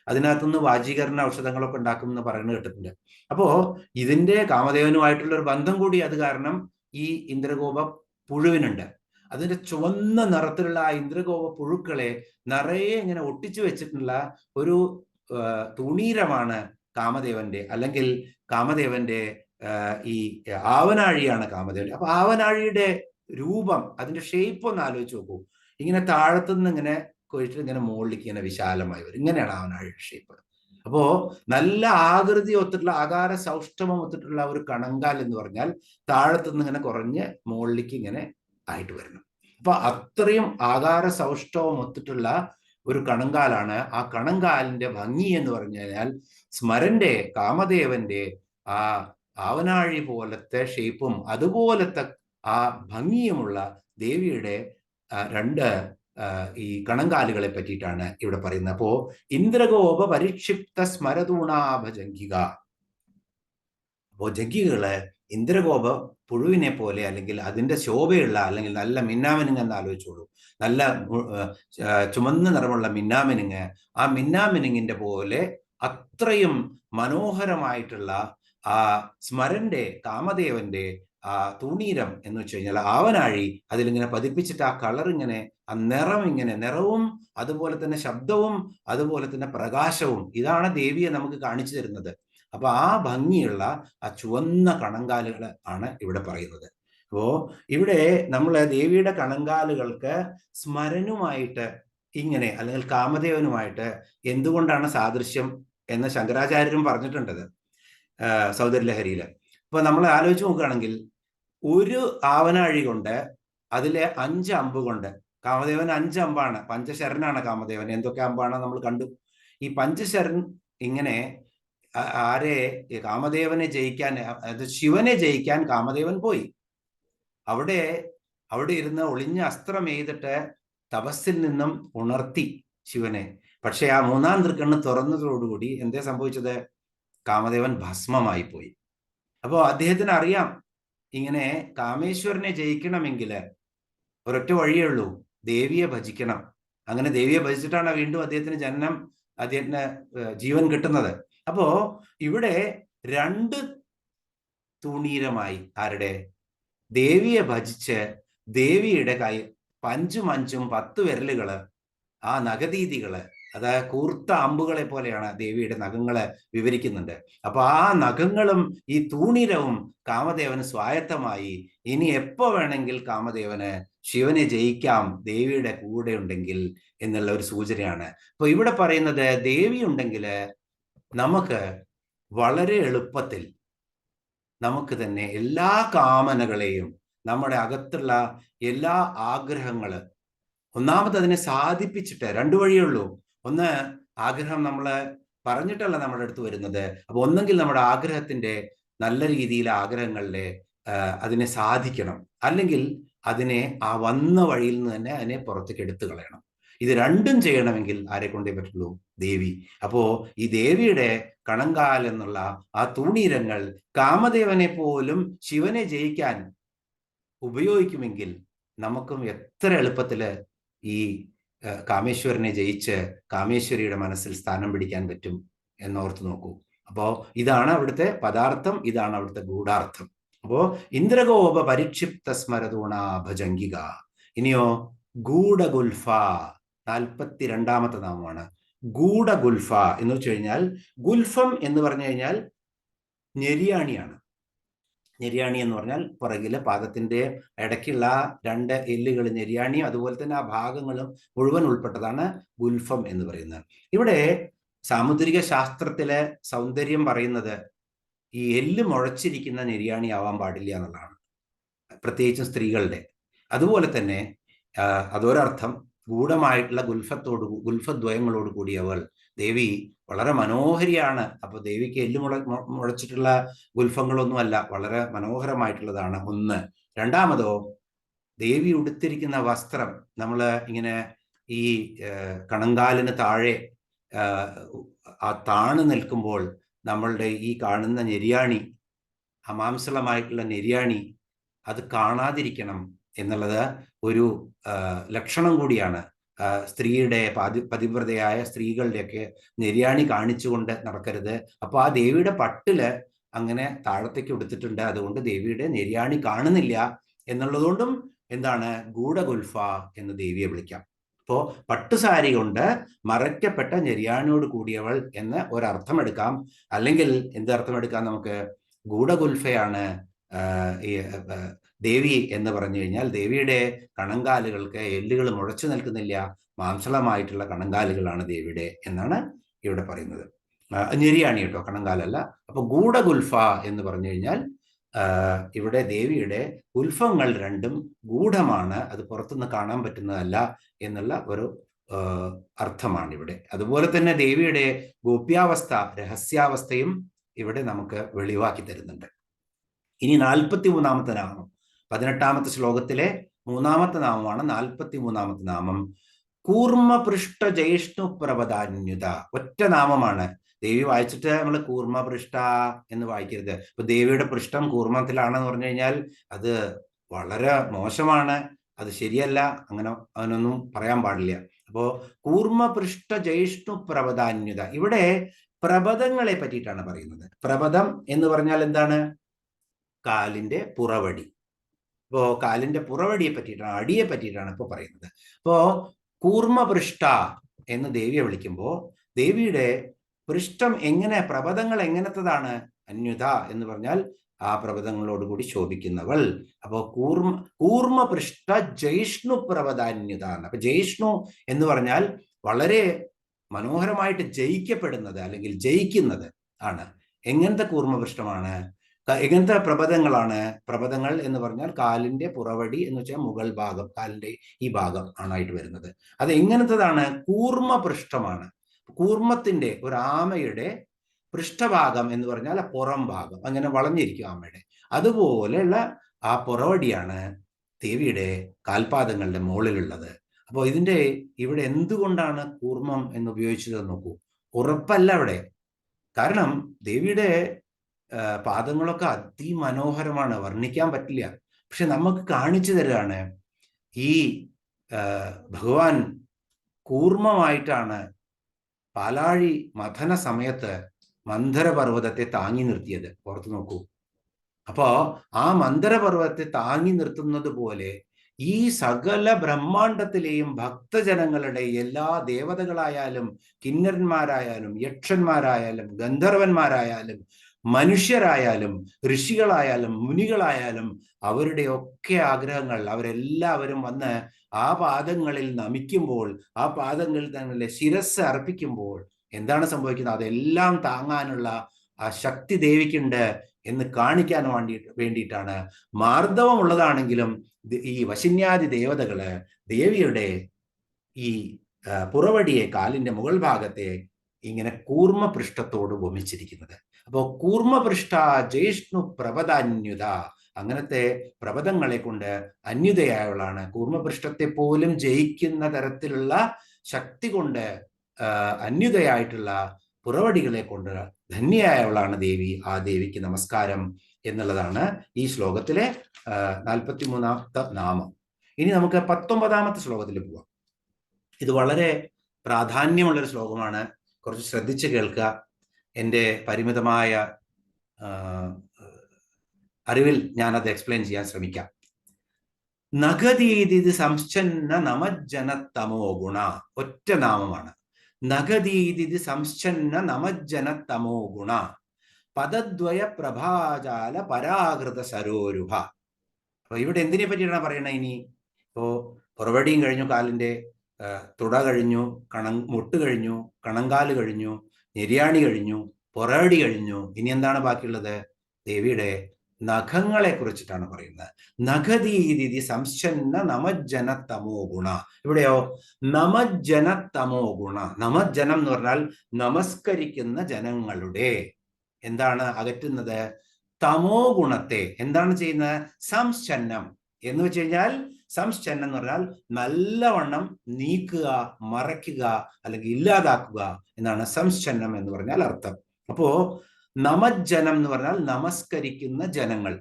അതിനകത്തുനിന്ന് വാജീകരണ ഔഷധങ്ങളൊക്കെ ഉണ്ടാക്കും എന്ന് പറയുന്നത് കേട്ടിട്ടുണ്ട്. അപ്പോ ഇതിന്റെ കാമദേവനുമായിട്ടുള്ള ഒരു ബന്ധം കൂടി അത് കാരണം ഈ ഇന്ദ്രഗോപ പുഴുവിനുണ്ട്. അതിന്റെ ചുവന്ന നിറത്തിലുള്ള ആ ഇന്ദ്രഗോപ പുഴുക്കളെ നിറയെ ഇങ്ങനെ ഒട്ടിച്ചു വെച്ചിട്ടുള്ള ഒരു തുണീരമാണ് കാമദേവന്റെ, അല്ലെങ്കിൽ കാമദേവന്റെ ഈ ആവനാഴിയാണ് കാമദേവന്റെ. അപ്പൊ ആവനാഴിയുടെ രൂപം, അതിന്റെ ഷേപ്പ് ഒന്ന് ആലോചിച്ച് നോക്കൂ. ഇങ്ങനെ താഴത്തുനിന്ന് ഇങ്ങനെ കൊഴിച്ചിട്ട് ഇങ്ങനെ മുകളിലേക്ക് ഇങ്ങനെ വിശാലമായി വരും. ഇങ്ങനെയാണ് ആവനാഴിയുടെ ഷേപ്പ്. അപ്പോ നല്ല ആകൃതി ഒത്തിട്ടുള്ള, ആകാര സൗഷ്ഠവം ഒത്തിട്ടുള്ള ഒരു കണങ്കാൽ എന്ന് പറഞ്ഞാൽ താഴത്തുനിന്ന് ഇങ്ങനെ കുറഞ്ഞ് മുകളിലേക്ക് ഇങ്ങനെ ആയിട്ട് വരണം. അപ്പൊ അത്രയും ആകാര സൗഷ്ഠവം ഒത്തിട്ടുള്ള ഒരു കണങ്കാലാണ്. ആ കണങ്കാലിന്റെ ഭംഗി എന്ന് പറഞ്ഞു കഴിഞ്ഞാൽ സ്മരന്റെ, കാമദേവന്റെ ആ ആവനാഴി പോലത്തെ ഷേപ്പും അതുപോലത്തെ ആ ഭംഗിയുമുള്ള ദേവിയുടെ രണ്ട് ഈ കണങ്കാലുകളെ പറ്റിയിട്ടാണ് ഇവിടെ പറയുന്നത്. അപ്പോ ഇന്ദ്രഗോപ പരിക്ഷിപ്ത സ്മരതൂണാഭ ജംഘിക. അപ്പോ ജംഘികള് ഇന്ദ്രഗോപ പുഴുവിനെ പോലെ, അല്ലെങ്കിൽ അതിന്റെ ശോഭയുള്ള, അല്ലെങ്കിൽ നല്ല മിന്നാമിനുങ്ങ് എന്ന് ആലോചിച്ചോളൂ. നല്ല ചുമന്ന നിറമുള്ള മിന്നാമിനുങ്ങ്, ആ മിന്നാമിനുങ്ങിന്റെ പോലെ അത്രയും മനോഹരമായിട്ടുള്ള ആ സ്മരന്റെ, കാമദേവന്റെ ആ തുണീരം എന്ന് വെച്ച് കഴിഞ്ഞാൽ ആവനാഴി, അതിലിങ്ങനെ പതിപ്പിച്ചിട്ട് ആ കളർ ഇങ്ങനെ, ആ നിറം ഇങ്ങനെ, നിറവും അതുപോലെ തന്നെ ശബ്ദവും അതുപോലെ തന്നെ പ്രകാശവും, ഇതാണ് ദേവിയെ നമുക്ക് കാണിച്ചു തരുന്നത്. അപ്പൊ ആ ഭംഗിയുള്ള ആ ചുവന്ന കണങ്കാലുകൾ ആണ് ഇവിടെ പറയുന്നത്. അപ്പോ ഇവിടെ നമ്മൾ ദേവിയുടെ കണങ്കാലുകൾക്ക് സ്മരനുമായിട്ട് ഇങ്ങനെ, അല്ലെങ്കിൽ കാമദേവനുമായിട്ട് എന്തുകൊണ്ടാണ് സാദൃശ്യം എന്ന് ശങ്കരാചാര്യരും പറഞ്ഞിട്ടുണ്ടത് സൗന്ദര്യലഹരിയില്. അപ്പൊ നമ്മൾ ആലോചിച്ച് നോക്കുകയാണെങ്കിൽ ഒരു ആവനാഴി കൊണ്ട്, അതിലെ 5 അമ്പ് കൊണ്ട്, കാമദേവൻ 5 അമ്പാണ്, പഞ്ചശരനാണ് കാമദേവൻ. എന്തൊക്കെ അമ്പാണ് നമ്മൾ കണ്ടു. ഈ പഞ്ചശരൻ ഇങ്ങനെ ആരെ, കാമദേവനെ ജയിക്കാൻ, അത് ശിവനെ ജയിക്കാൻ കാമദേവൻ പോയി. അവിടെ ഇരുന്ന് ഒളിഞ്ഞ അസ്ത്രം എയ്തിട്ട് തപസ്സിൽ നിന്നും ഉണർത്തി ശിവനെ. പക്ഷെ ആ 3-ാം തൃക്കണ്ണ് തുറന്നതോടുകൂടി എന്തേ സംഭവിച്ചത്? കാമദേവൻ ഭസ്മമായി പോയി. അപ്പോൾ അദ്ദേഹത്തിന് അറിയാം, ഇങ്ങനെ കാമേശ്വരനെ ജയിക്കണമെങ്കിൽ ഒരൊറ്റ വഴിയേ ഉള്ളൂ, ദേവിയെ ഭജിക്കണം. അങ്ങനെ ദേവിയെ ഭജിച്ചിട്ടാണ് വീണ്ടും അദ്ദേഹത്തിന് ജീവൻ കിട്ടുന്നത്. അപ്പോ ഇവിടെ 2 തുണീരമായി. ആരുടെ? ദേവിയെ ഭജിച്ച് ദേവിയുടെ കൈ 5 10 വിരലുകള്, ആ നഖദീതികള്, അത് കൂർത്ത അമ്പുകളെ പോലെയാണ് ദേവിയുടെ നഖങ്ങളെ വിവരിക്കുന്നുണ്ട്. അപ്പൊ ആ നഖങ്ങളും ഈ തൂണീരവും കാമദേവന് സ്വായത്തമായി. ഇനി എപ്പോ വേണമെങ്കിൽ കാമദേവന് ശിവനെ ജയിക്കാം ദേവിയുടെ കൂടെ ഉണ്ടെങ്കിൽ എന്നുള്ള ഒരു സൂചനയാണ്. അപ്പൊ ഇവിടെ പറയുന്നത് ദേവി ഉണ്ടെങ്കിൽ നമുക്ക് വളരെ എളുപ്പത്തിൽ നമുക്ക് തന്നെ എല്ലാ കാമനകളെയും, നമ്മുടെ അകത്തുള്ള എല്ലാ ആഗ്രഹങ്ങള്, ഒന്നാമത് അതിനെ സാധിപ്പിച്ചിട്ട് 2 വഴിയുള്ളൂ. ഒന്ന്, ആഗ്രഹം നമ്മൾ പറഞ്ഞിട്ടല്ല നമ്മുടെ അടുത്ത് വരുന്നത്. അപ്പൊ ഒന്നെങ്കിൽ നമ്മുടെ ആഗ്രഹത്തിന്റെ, നല്ല രീതിയിൽ ആഗ്രഹങ്ങളുടെ അതിനെ സാധിക്കണം, അല്ലെങ്കിൽ അതിനെ ആ വന്ന വഴിയിൽ നിന്ന് തന്നെ അതിനെ പുറത്തേക്ക് എടുത്തു കളയണം. ഇത് രണ്ടും ചെയ്യണമെങ്കിൽ ആരെ കൊണ്ടേ പറ്റുള്ളൂ? ദേവി. അപ്പോ ഈ ദേവിയുടെ കണങ്കാൽ എന്നുള്ള ആ തൂണീരങ്ങൾ കാമദേവനെ പോലും ശിവനെ ജയിക്കാൻ ഉപയോഗിക്കുമെങ്കിൽ നമുക്കും എത്ര എളുപ്പത്തില് ഈ കാമേശ്വരനെ ജയിച്ച് കാമേശ്വരിയുടെ മനസ്സിൽ സ്ഥാനം പിടിക്കാൻ പറ്റും എന്നോർത്ത് നോക്കൂ. അപ്പോ ഇതാണ് അവിടുത്തെ പദാർത്ഥം, ഇതാണ് അവിടുത്തെ ഗൂഢാർത്ഥം. അപ്പോ ഇന്ദ്രഗോപ പരിക്ഷിപ്ത സ്മരതൂണ ഭജംഗിക. ഇനിയോ ഗൂഢഗുൽഫ, 42ാമത്തെ നാമമാണ്. ഗൂഢഗുൽഫ എന്ന് വെച്ച് കഴിഞ്ഞാൽ, ഗുൽഫം എന്ന് പറഞ്ഞു കഴിഞ്ഞാൽ ഞെരിയാണിയാണ്. ഞെരിയാണി എന്ന് പറഞ്ഞാൽ പുറകില് പാദത്തിന്റെ ഇടയ്ക്കുള്ള 2 എല്ലുകൾ ഞെരിയാണിയും അതുപോലെ തന്നെ ആ ഭാഗങ്ങളും മുഴുവൻ ഉൾപ്പെട്ടതാണ് ഗുൽഫം എന്ന് പറയുന്നത്. ഇവിടെ സാമുദ്രിക ശാസ്ത്രത്തിലെ സൗന്ദര്യം പറയുന്നത് ഈ എല്ല് മുഴച്ചിരിക്കുന്ന ഞെരിയാണി ആവാൻ പാടില്ല എന്നുള്ളതാണ്, പ്രത്യേകിച്ചും സ്ത്രീകളുടെ. അതുപോലെ തന്നെ അതൊരർത്ഥം ഗൂഢമായിട്ടുള്ള ഗുൽഫദ്വയങ്ങളോട് കൂടിയവൾ ദേവി വളരെ മനോഹരിയാണ്. അപ്പൊ ദേവിക്ക് എല്ല് മുളച്ചിട്ടുള്ള ഗുൽഫങ്ങളൊന്നുമല്ല, വളരെ മനോഹരമായിട്ടുള്ളതാണ് ഒന്ന്. രണ്ടാമതോ, ദേവി ഉടുത്തിരിക്കുന്ന വസ്ത്രം നമ്മൾ ഇങ്ങനെ ഈ കണങ്കാലിന് താഴെ ആ താണു നിൽക്കുമ്പോൾ നമ്മളുടെ ഈ കാണുന്ന ഞെരിയാണി, അമാംസളമായിട്ടുള്ള ഞെരിയാണി അത് കാണാതിരിക്കണം എന്നുള്ളത് ഒരു ലക്ഷണം കൂടിയാണ്. സ്ത്രീയുടെ പതിവ്രതയായ സ്ത്രീകളുടെയൊക്കെ ഞെരിയാണി കാണിച്ചുകൊണ്ട് നടക്കരുത്. അപ്പൊ ആ ദേവിയുടെ പട്ടില് അങ്ങനെ താഴത്തേക്ക് എടുത്തിട്ടുണ്ട്, അതുകൊണ്ട് ദേവിയുടെ ഞെരിയാണി കാണുന്നില്ല എന്നുള്ളതുകൊണ്ടും എന്താണ് ഗൂഢഗുൽഫ എന്ന് ദേവിയെ വിളിക്കാം. അപ്പോ പട്ടുസാരി കൊണ്ട് മറയ്ക്കപ്പെട്ട ഞെരിയാണിയോട് കൂടിയവൾ എന്ന് ഒരർത്ഥം എടുക്കാം. അല്ലെങ്കിൽ എന്തർത്ഥം എടുക്കാം നമുക്ക്? ഗൂഢഗുൽഫയാണ് ദേവി എന്ന് പറഞ്ഞു കഴിഞ്ഞാൽ ദേവിയുടെ കണങ്കാലുകൾക്ക് എല്ലുകൾ മുഴച്ചു നിൽക്കുന്നില്ല, മാംസളമായിട്ടുള്ള കണങ്കാലുകളാണ് ദേവിയുടെ എന്നാണ് ഇവിടെ പറയുന്നത്. ഞെരിയാണി കേട്ടോ, കണങ്കാലല്ല. അപ്പൊ ഗൂഢഗുൽഫ എന്ന് പറഞ്ഞു കഴിഞ്ഞാൽ ഇവിടെ ദേവിയുടെ ഗുൽഫങ്ങൾ രണ്ടും ഗൂഢമാണ്, അത് പുറത്തുനിന്ന് കാണാൻ പറ്റുന്നതല്ല എന്നുള്ള ഒരു അർത്ഥമാണ് ഇവിടെ. അതുപോലെ തന്നെ ദേവിയുടെ ഗോപ്യാവസ്ഥ, രഹസ്യാവസ്ഥയും ഇവിടെ നമുക്ക് വെളിവാക്കി തരുന്നുണ്ട്. ഇനി 43ാമത്തെ നാമം, 18ാമത്തെ ശ്ലോകത്തിലെ 3ാമത്തെ നാമമാണ് 43ാമത്തെ നാമം. കൂർമ്മപൃഷ്ട ജൈഷ്ണു പ്രപദാന്യുത. ഒറ്റ നാമമാണ്. ദേവി വായിച്ചിട്ട് നമ്മൾ കൂർമ്മപൃഷ്ട എന്ന് വായിക്കരുത്. ഇപ്പൊ ദേവിയുടെ പൃഷ്ഠം കൂർമ്മത്തിലാണെന്ന് പറഞ്ഞു കഴിഞ്ഞാൽ അത് വളരെ മോശമാണ്, അത് ശരിയല്ല, അങ്ങനൊന്നും പറയാൻ പാടില്ല. അപ്പോ കൂർമ്മപൃഷ്ട ജൈഷ്ണു പ്രപദാന്യുത, ഇവിടെ പ്രപദങ്ങളെ പറ്റിയിട്ടാണ് പറയുന്നത്. പ്രപദം എന്ന് പറഞ്ഞാൽ എന്താണ്? കാലിന്റെ പുറവടി. ഇപ്പോ കാലിന്റെ പുറവടിയെ പറ്റിയിട്ടാണ്, അടിയെ പറ്റിയിട്ടാണ് ഇപ്പൊ പറയുന്നത്. അപ്പോ കൂർമ്മപൃഷ്ട എന്ന് ദേവിയെ വിളിക്കുമ്പോൾ ദേവിയുടെ പൃഷ്ഠം എങ്ങനെ, പ്രപദങ്ങൾ എങ്ങനത്തതാണ്? അന്യുത എന്ന് പറഞ്ഞാൽ ആ പ്രപദങ്ങളോടുകൂടി ശോഭിക്കുന്നവൾ. അപ്പോ കൂർമ്മപൃഷ്ട ജൈഷ്ണു പ്രപദാന്യുത. അപ്പൊ ജൈഷ്ണു എന്ന് പറഞ്ഞാൽ വളരെ മനോഹരമായിട്ട് ജയിക്കപ്പെടുന്നത് അല്ലെങ്കിൽ ജയിക്കുന്നത് ആണ്. എങ്ങനത്തെ കൂർമ്മപൃഷ്ഠമാണ്? എങ്ങനത്തെ പ്രപദങ്ങളാണ്? പ്രപദങ്ങൾ എന്ന് പറഞ്ഞാൽ കാലിന്റെ പുറവടി എന്ന് വെച്ചാൽ മുകൾ ഭാഗം, കാലിന്റെ ഈ ഭാഗം ആണായിട്ട് വരുന്നത്. അത് എങ്ങനത്തതാണ്? കൂർമ്മപൃഷ്ഠമാണ്. കൂർമ്മത്തിന്റെ, ഒരു ആമയുടെ പൃഷ്ഠഭാഗം എന്ന് പറഞ്ഞാൽ പുറം ഭാഗം, അങ്ങനെ വളഞ്ഞിരിക്കും ആമയുടെ. അതുപോലെയുള്ള ആ പുറവടിയാണ് ദേവിയുടെ കാൽപാദങ്ങളുടെ മുകളിലുള്ളത്. അപ്പോൾ ഇവിടെ എന്തുകൊണ്ടാണ് കൂർമ്മം എന്ന് ഉപയോഗിച്ചത് നോക്കൂ. ഉറപ്പല്ല അവിടെ. കാരണം ദേവിയുടെ പാദങ്ങളൊക്കെ അതിമനോഹരമാണ്, വർണ്ണിക്കാൻ പറ്റില്ല. പക്ഷെ നമുക്ക് കാണിച്ചു തരാണ് ഈ ഭഗവാൻ കൂർമ്മമായിട്ടാണ് പാലാഴി മഥന സമയത്ത് മന്ദരപർവ്വതത്തെ താങ്ങി നിർത്തിയത്. ഓർത്തു നോക്കൂ. അപ്പോ ആ മന്ദരപർവ്വതത്തെ താങ്ങി നിർത്തുന്നത് പോലെ ഈ സകല ബ്രഹ്മാണ്ടത്തിലെയും ഭക്തജനങ്ങളുടെ, എല്ലാ ദേവതകളായാലും കിന്നരന്മാരായാലും യക്ഷന്മാരായാലും ഗന്ധർവന്മാരായാലും മനുഷ്യരായാലും ഋഷികളായാലും മുനികളായാലും അവരുടെയൊക്കെ ആഗ്രഹങ്ങൾ അവരെല്ലാവരും വന്ന് ആ പാദങ്ങളിൽ നമിക്കുമ്പോൾ, ആ പാദങ്ങളിൽ തങ്ങളുടെ ശിരസ് അർപ്പിക്കുമ്പോൾ എന്താണ് സംഭവിക്കുന്നത്? അതെല്ലാം താങ്ങാനുള്ള ആ ശക്തി ദേവിക്കുണ്ട് എന്ന് കാണിക്കാൻ വേണ്ടിയിട്ടാണ്. മാർദ്ദവമുള്ളതാണെങ്കിലും ഈ വശിന്യാദി ദേവതകള് ദേവിയുടെ ഈ പുറവടിയെ, കാലിന്റെ മുകൾ ഭാഗത്തെ ഇങ്ങനെ കൂർമ്മപൃഷ്ഠത്തോട് ഉപമിച്ചിരിക്കുന്നത്. അപ്പോ കൂർമ്മപൃഷ്ഠ ജൈഷ്ണു പ്രപദാന്യുത, അങ്ങനത്തെ പ്രപദങ്ങളെ കൊണ്ട് അന്യുതയായവളാണ്. കൂർമ്മപൃഷ്ഠത്തെ പോലും ജയിക്കുന്ന തരത്തിലുള്ള ശക്തി കൊണ്ട് അന്യുതയായിട്ടുള്ള പുറവടികളെ കൊണ്ട് ധന്യയായവളാണ് ദേവി. ആ ദേവിക്ക് നമസ്കാരം എന്നുള്ളതാണ് ഈ ശ്ലോകത്തിലെ 43ാമത്തെ നാമം. ഇനി നമുക്ക് 19ാമത്തെ ശ്ലോകത്തിൽ പോവാം. ഇത് വളരെ പ്രാധാന്യമുള്ളൊരു ശ്ലോകമാണ്. കുറച്ച് ശ്രദ്ധിച്ച് കേൾക്കുക. എൻ്റെ പരിമിതമായ അറിവിൽ ഞാനത് എക്സ്പ്ലെയിൻ ചെയ്യാൻ ശ്രമിക്കാം. നഗതീതി സംശ്ചന്ന നമജ്ജനത്തമോ ഗുണ. ഒറ്റ നാമമാണ്. നഗതീതി സംശ്ചന്ന നമജ്ജനത്തമോ ഗുണ പദദ്വയ പ്രഭാജാല പരാകൃത സരോരുഹ. അപ്പൊ ഇവിടെ എന്തിനെ പറ്റിയാണ് പറയണത്? ഇനി ഇപ്പോ പുറവടിയും കഴിഞ്ഞു, കാലിന്റെ തുട കഴിഞ്ഞു, മുട്ട് കഴിഞ്ഞു, കണങ്കാല് കഴിഞ്ഞു, ഞെരിയാണി കഴിഞ്ഞു, പുറവടി കഴിഞ്ഞു. ഇനി എന്താണ് ബാക്കിയുള്ളത്? ദേവിയുടെ നഖങ്ങളെ കുറിച്ചിട്ടാണ് പറയുന്നത്. നഖതീതി സംശ്ചന്ന നമജ്ജനത്തമോ ഗുണ. ഇവിടെയോ നമജ്ജനത്തമോ ഗുണ. നമജ്ജനം എന്ന് പറഞ്ഞാൽ നമസ്കരിക്കുന്ന ജനങ്ങളുടെ എന്താണ് അകറ്റുന്നത്? തമോ ഗുണത്തെ എന്താണ് ചെയ്യുന്നത്? സംശ്ചന്നം എന്ന് വെച്ച് കഴിഞ്ഞാൽ, സംശ്ചന്നം എന്ന് പറഞ്ഞാൽ നല്ലവണ്ണം നീക്കുക, മറയ്ക്കുക, അല്ലെങ്കിൽ ഇല്ലാതാക്കുക എന്നാണ് സംശ്ചന്നം എന്ന് പറഞ്ഞാൽ അർത്ഥം. അപ്പോ നമജ്ജനം എന്ന് പറഞ്ഞാൽ നമസ്കരിക്കുന്ന ജനങ്ങൾ.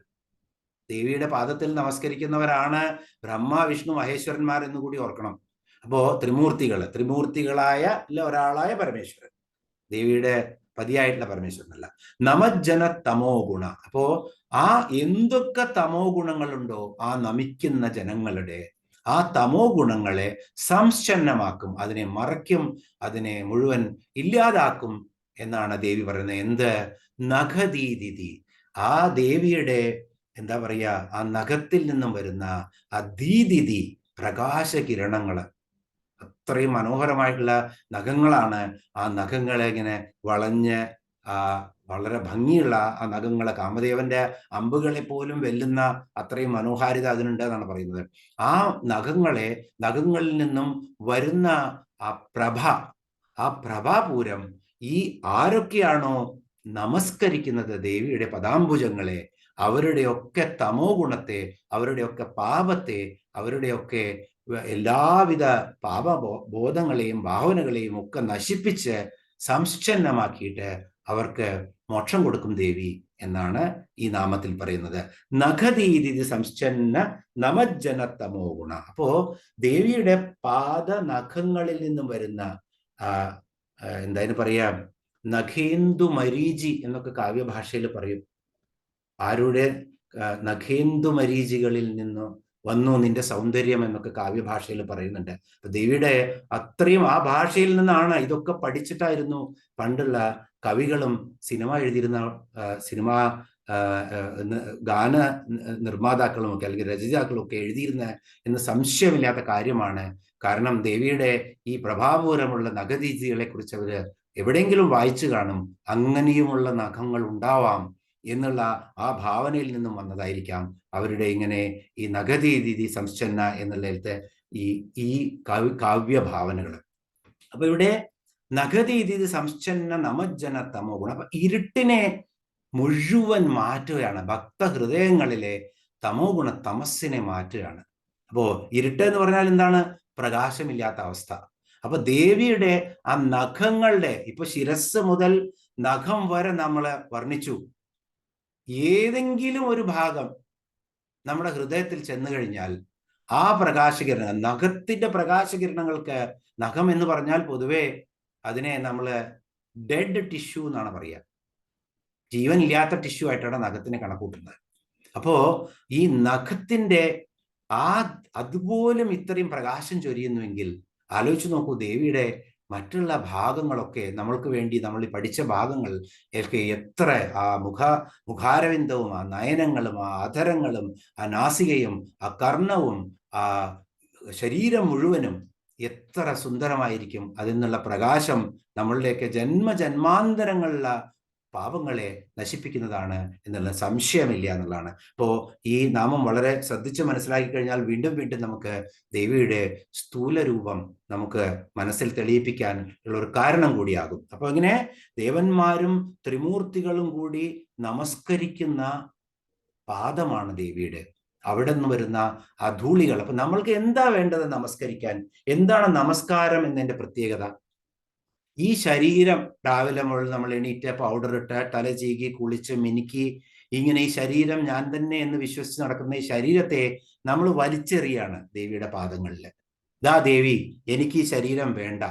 ദേവിയുടെ പാദത്തിൽ നമസ്കരിക്കുന്നവരാണ് ബ്രഹ്മ, വിഷ്ണു, മഹേശ്വരന്മാർ എന്ന് കൂടി ഓർക്കണം. അപ്പോ ത്രിമൂർത്തികളായ ഒരാളായ പരമേശ്വരൻ, ദേവിയുടെ പതിയായിട്ടുള്ള പരമേശ്വരനല്ല. നമജ്ജന തമോ ഗുണ. അപ്പോ ആ എന്തൊക്കെ തമോ ഗുണങ്ങളുണ്ടോ ആ നമിക്കുന്ന ജനങ്ങളുടെ ആ തമോ ഗുണങ്ങളെ സംശ്ചന്നമാക്കും, അതിനെ മറയ്ക്കും, അതിനെ മുഴുവൻ ഇല്ലാതാക്കും എന്നാണ് ദേവി പറയുന്നത്. എന്ത്? നഖദീദിതി. ആ ദേവിയുടെ എന്താ പറയുക, ആ നഖത്തിൽ നിന്നും വരുന്ന ആ ദീദിതി പ്രകാശകിരണങ്ങള്, അത്രയും മനോഹരമായിട്ടുള്ള നഖങ്ങളാണ്. ആ നഖങ്ങളെ ഇങ്ങനെ വളഞ്ഞ് വളരെ ഭംഗിയുള്ള ആ നഖങ്ങളെ, കാമദേവന്റെ അമ്പുകളെ പോലും വെല്ലുന്ന അത്രയും മനോഹാരിത അതിനുണ്ട് എന്നാണ് പറയുന്നത്. ആ നഖങ്ങളിൽ നിന്നും വരുന്ന ആ പ്രഭാപൂരം ഈ ആരൊക്കെയാണോ നമസ്കരിക്കുന്നത് ദേവിയുടെ പദാംബുജങ്ങളെ, അവരുടെയൊക്കെ തമോ ഗുണത്തെ, അവരുടെയൊക്കെ പാപത്തെ, അവരുടെയൊക്കെ എല്ലാവിധ പാപബോധങ്ങളെയും ഭാവനകളെയും ഒക്കെ നശിപ്പിച്ച് സംശ്ചന്നമാക്കിയിട്ട് അവർക്ക് മോക്ഷം കൊടുക്കും ദേവി എന്നാണ് ഈ നാമത്തിൽ പറയുന്നത്. നഖദീതി സംശ്ചന്ന നമജ്ജനത്തമോ ഗുണ. അപ്പോ ദേവിയുടെ പാദനഖങ്ങളിൽ നിന്നും വരുന്ന എന്തായാലും പറയാ, നഖേന്ദു മരീചി എന്നൊക്കെ കാവ്യഭാഷയിൽ പറയും. ആരുടെ നഖേന്ദു മരീചികളിൽ നിന്ന് വന്നു നിന്റെ സൗന്ദര്യം എന്നൊക്കെ കാവ്യഭാഷയിൽ പറയുന്നുണ്ട്. ദേവിയുടെ അത്രയും ആ ഭാഷയിൽ നിന്നാണ് ഇതൊക്കെ പഠിച്ചിട്ടായിരുന്നു പണ്ടുള്ള കവികളും സിനിമ എഴുതിയിരുന്ന ഗാന നിർമ്മാതാക്കളും ഒക്കെ അല്ലെങ്കിൽ രചയിതാക്കളും ഒക്കെ എഴുതിയിരുന്ന എന്ന് സംശയമില്ലാത്ത കാര്യമാണ്. കാരണം ദേവിയുടെ ഈ പ്രഭാപൂരമുള്ള നഖദീജികളെ കുറിച്ച് അവര് എവിടെയെങ്കിലും വായിച്ചു കാണും. അങ്ങനെയുമുള്ള നഖങ്ങൾ ഉണ്ടാവാം എന്നുള്ള ആ ഭാവനയിൽ നിന്നും വന്നതായിരിക്കാം അവരുടെ ഇങ്ങനെ ഈ നഖദീതി സംശ്ചന്ന എന്നുള്ളതിലത്തെ ഈ കാവ്യഭാവനകൾ. അപ്പൊ ഇവിടെ നഖദീതി സംശ്ചന്ന നമജ്ജന തമോ ഗുണം. അപ്പൊ ഇരുട്ടിനെ മുഴുവൻ മാറ്റുകയാണ്, ഭക്തഹൃദയങ്ങളിലെ തമോ ഗുണ തമസ്സിനെ മാറ്റുകയാണ്. അപ്പോ ഇരുട്ട് എന്ന് പറഞ്ഞാൽ എന്താണ്? പ്രകാശമില്ലാത്ത അവസ്ഥ. അപ്പൊ ദേവിയുടെ ആ നഖങ്ങളുടെ, ഇപ്പൊ ശിരസ് മുതൽ നഖം വരെ നമ്മൾ വർണ്ണിച്ചു. ഏതെങ്കിലും ഒരു ഭാഗം നമ്മുടെ ഹൃദയത്തിൽ ചെന്നു കഴിഞ്ഞാൽ ആ പ്രകാശകിരണങ്ങൾ, നഖത്തിന്റെ പ്രകാശകിരണങ്ങൾക്ക്, നഖം എന്ന് പറഞ്ഞാൽ പൊതുവെ അതിനെ നമ്മൾ ഡെഡ് ടിഷ്യൂ എന്നാണ് പറയുക. ജീവനില്ലാത്ത ടിഷ്യൂ ആയിട്ടാണ് നഖത്തിനെ കണക്കൂട്ടുന്നത്. അപ്പോ ഈ നഖത്തിന്റെ അതുപോലും ഇത്രയും പ്രകാശം ചൊരിയുന്നുവെങ്കിൽ ആലോചിച്ച് നോക്കൂ, ദേവിയുടെ മറ്റുള്ള ഭാഗങ്ങളൊക്കെ നമ്മൾക്ക് വേണ്ടി നമ്മൾ ഈ പഠിച്ച ഭാഗങ്ങൾ ഒക്കെ എത്ര ആ മുഖാരവിന്ദവും ആ നയനങ്ങളും ആ അധരങ്ങളും ആ നാസികയും ആ കർണവും ആ ശരീരം മുഴുവനും എത്ര സുന്ദരമായിരിക്കും. അതിൽ നിന്നുള്ള പ്രകാശം നമ്മളിലേക്ക് ജന്മജന്മാന്തരങ്ങളിലുള്ള പാപങ്ങളെ നശിപ്പിക്കുന്നതാണ് എന്നുള്ള സംശയമില്ല എന്നുള്ളതാണ്. അപ്പോൾ ഈ നാമം വളരെ ശ്രദ്ധിച്ച് മനസ്സിലാക്കി കഴിഞ്ഞാൽ വീണ്ടും വീണ്ടും നമുക്ക് ദേവിയുടെ സ്ഥൂല രൂപം നമുക്ക് മനസ്സിൽ തെളിയിപ്പിക്കാൻ ഉള്ള ഒരു കാരണം കൂടിയാകും. അപ്പൊ ഇങ്ങനെ ദേവന്മാരും ത്രിമൂർത്തികളും കൂടി നമസ്കരിക്കുന്ന പാദമാണ് ദേവിയുടെ. അവിടെ നിന്ന് വരുന്ന ആ ധൂളികൾ. അപ്പൊ നമ്മൾക്ക് എന്താ വേണ്ടത് നമസ്കരിക്കാൻ? എന്താണ് നമസ്കാരം എന്നതിന്റെ പ്രത്യേകത? ഈ ശരീരം രാവിലെ മുതൽ നമ്മൾ എണീറ്റ് പൗഡർ ഇട്ട് തല ചീകി കുളിച്ച് മിനുക്കി ഇങ്ങനെ ഈ ശരീരം ഞാൻ തന്നെ എന്ന് വിശ്വസിച്ച് നടക്കുന്ന ഈ ശരീരത്തെ നമ്മൾ വലിച്ചെറിയാണ് ദേവിയുടെ പാദങ്ങളിൽ. ദാ ദേവി, എനിക്ക് ഈ ശരീരം വേണ്ട,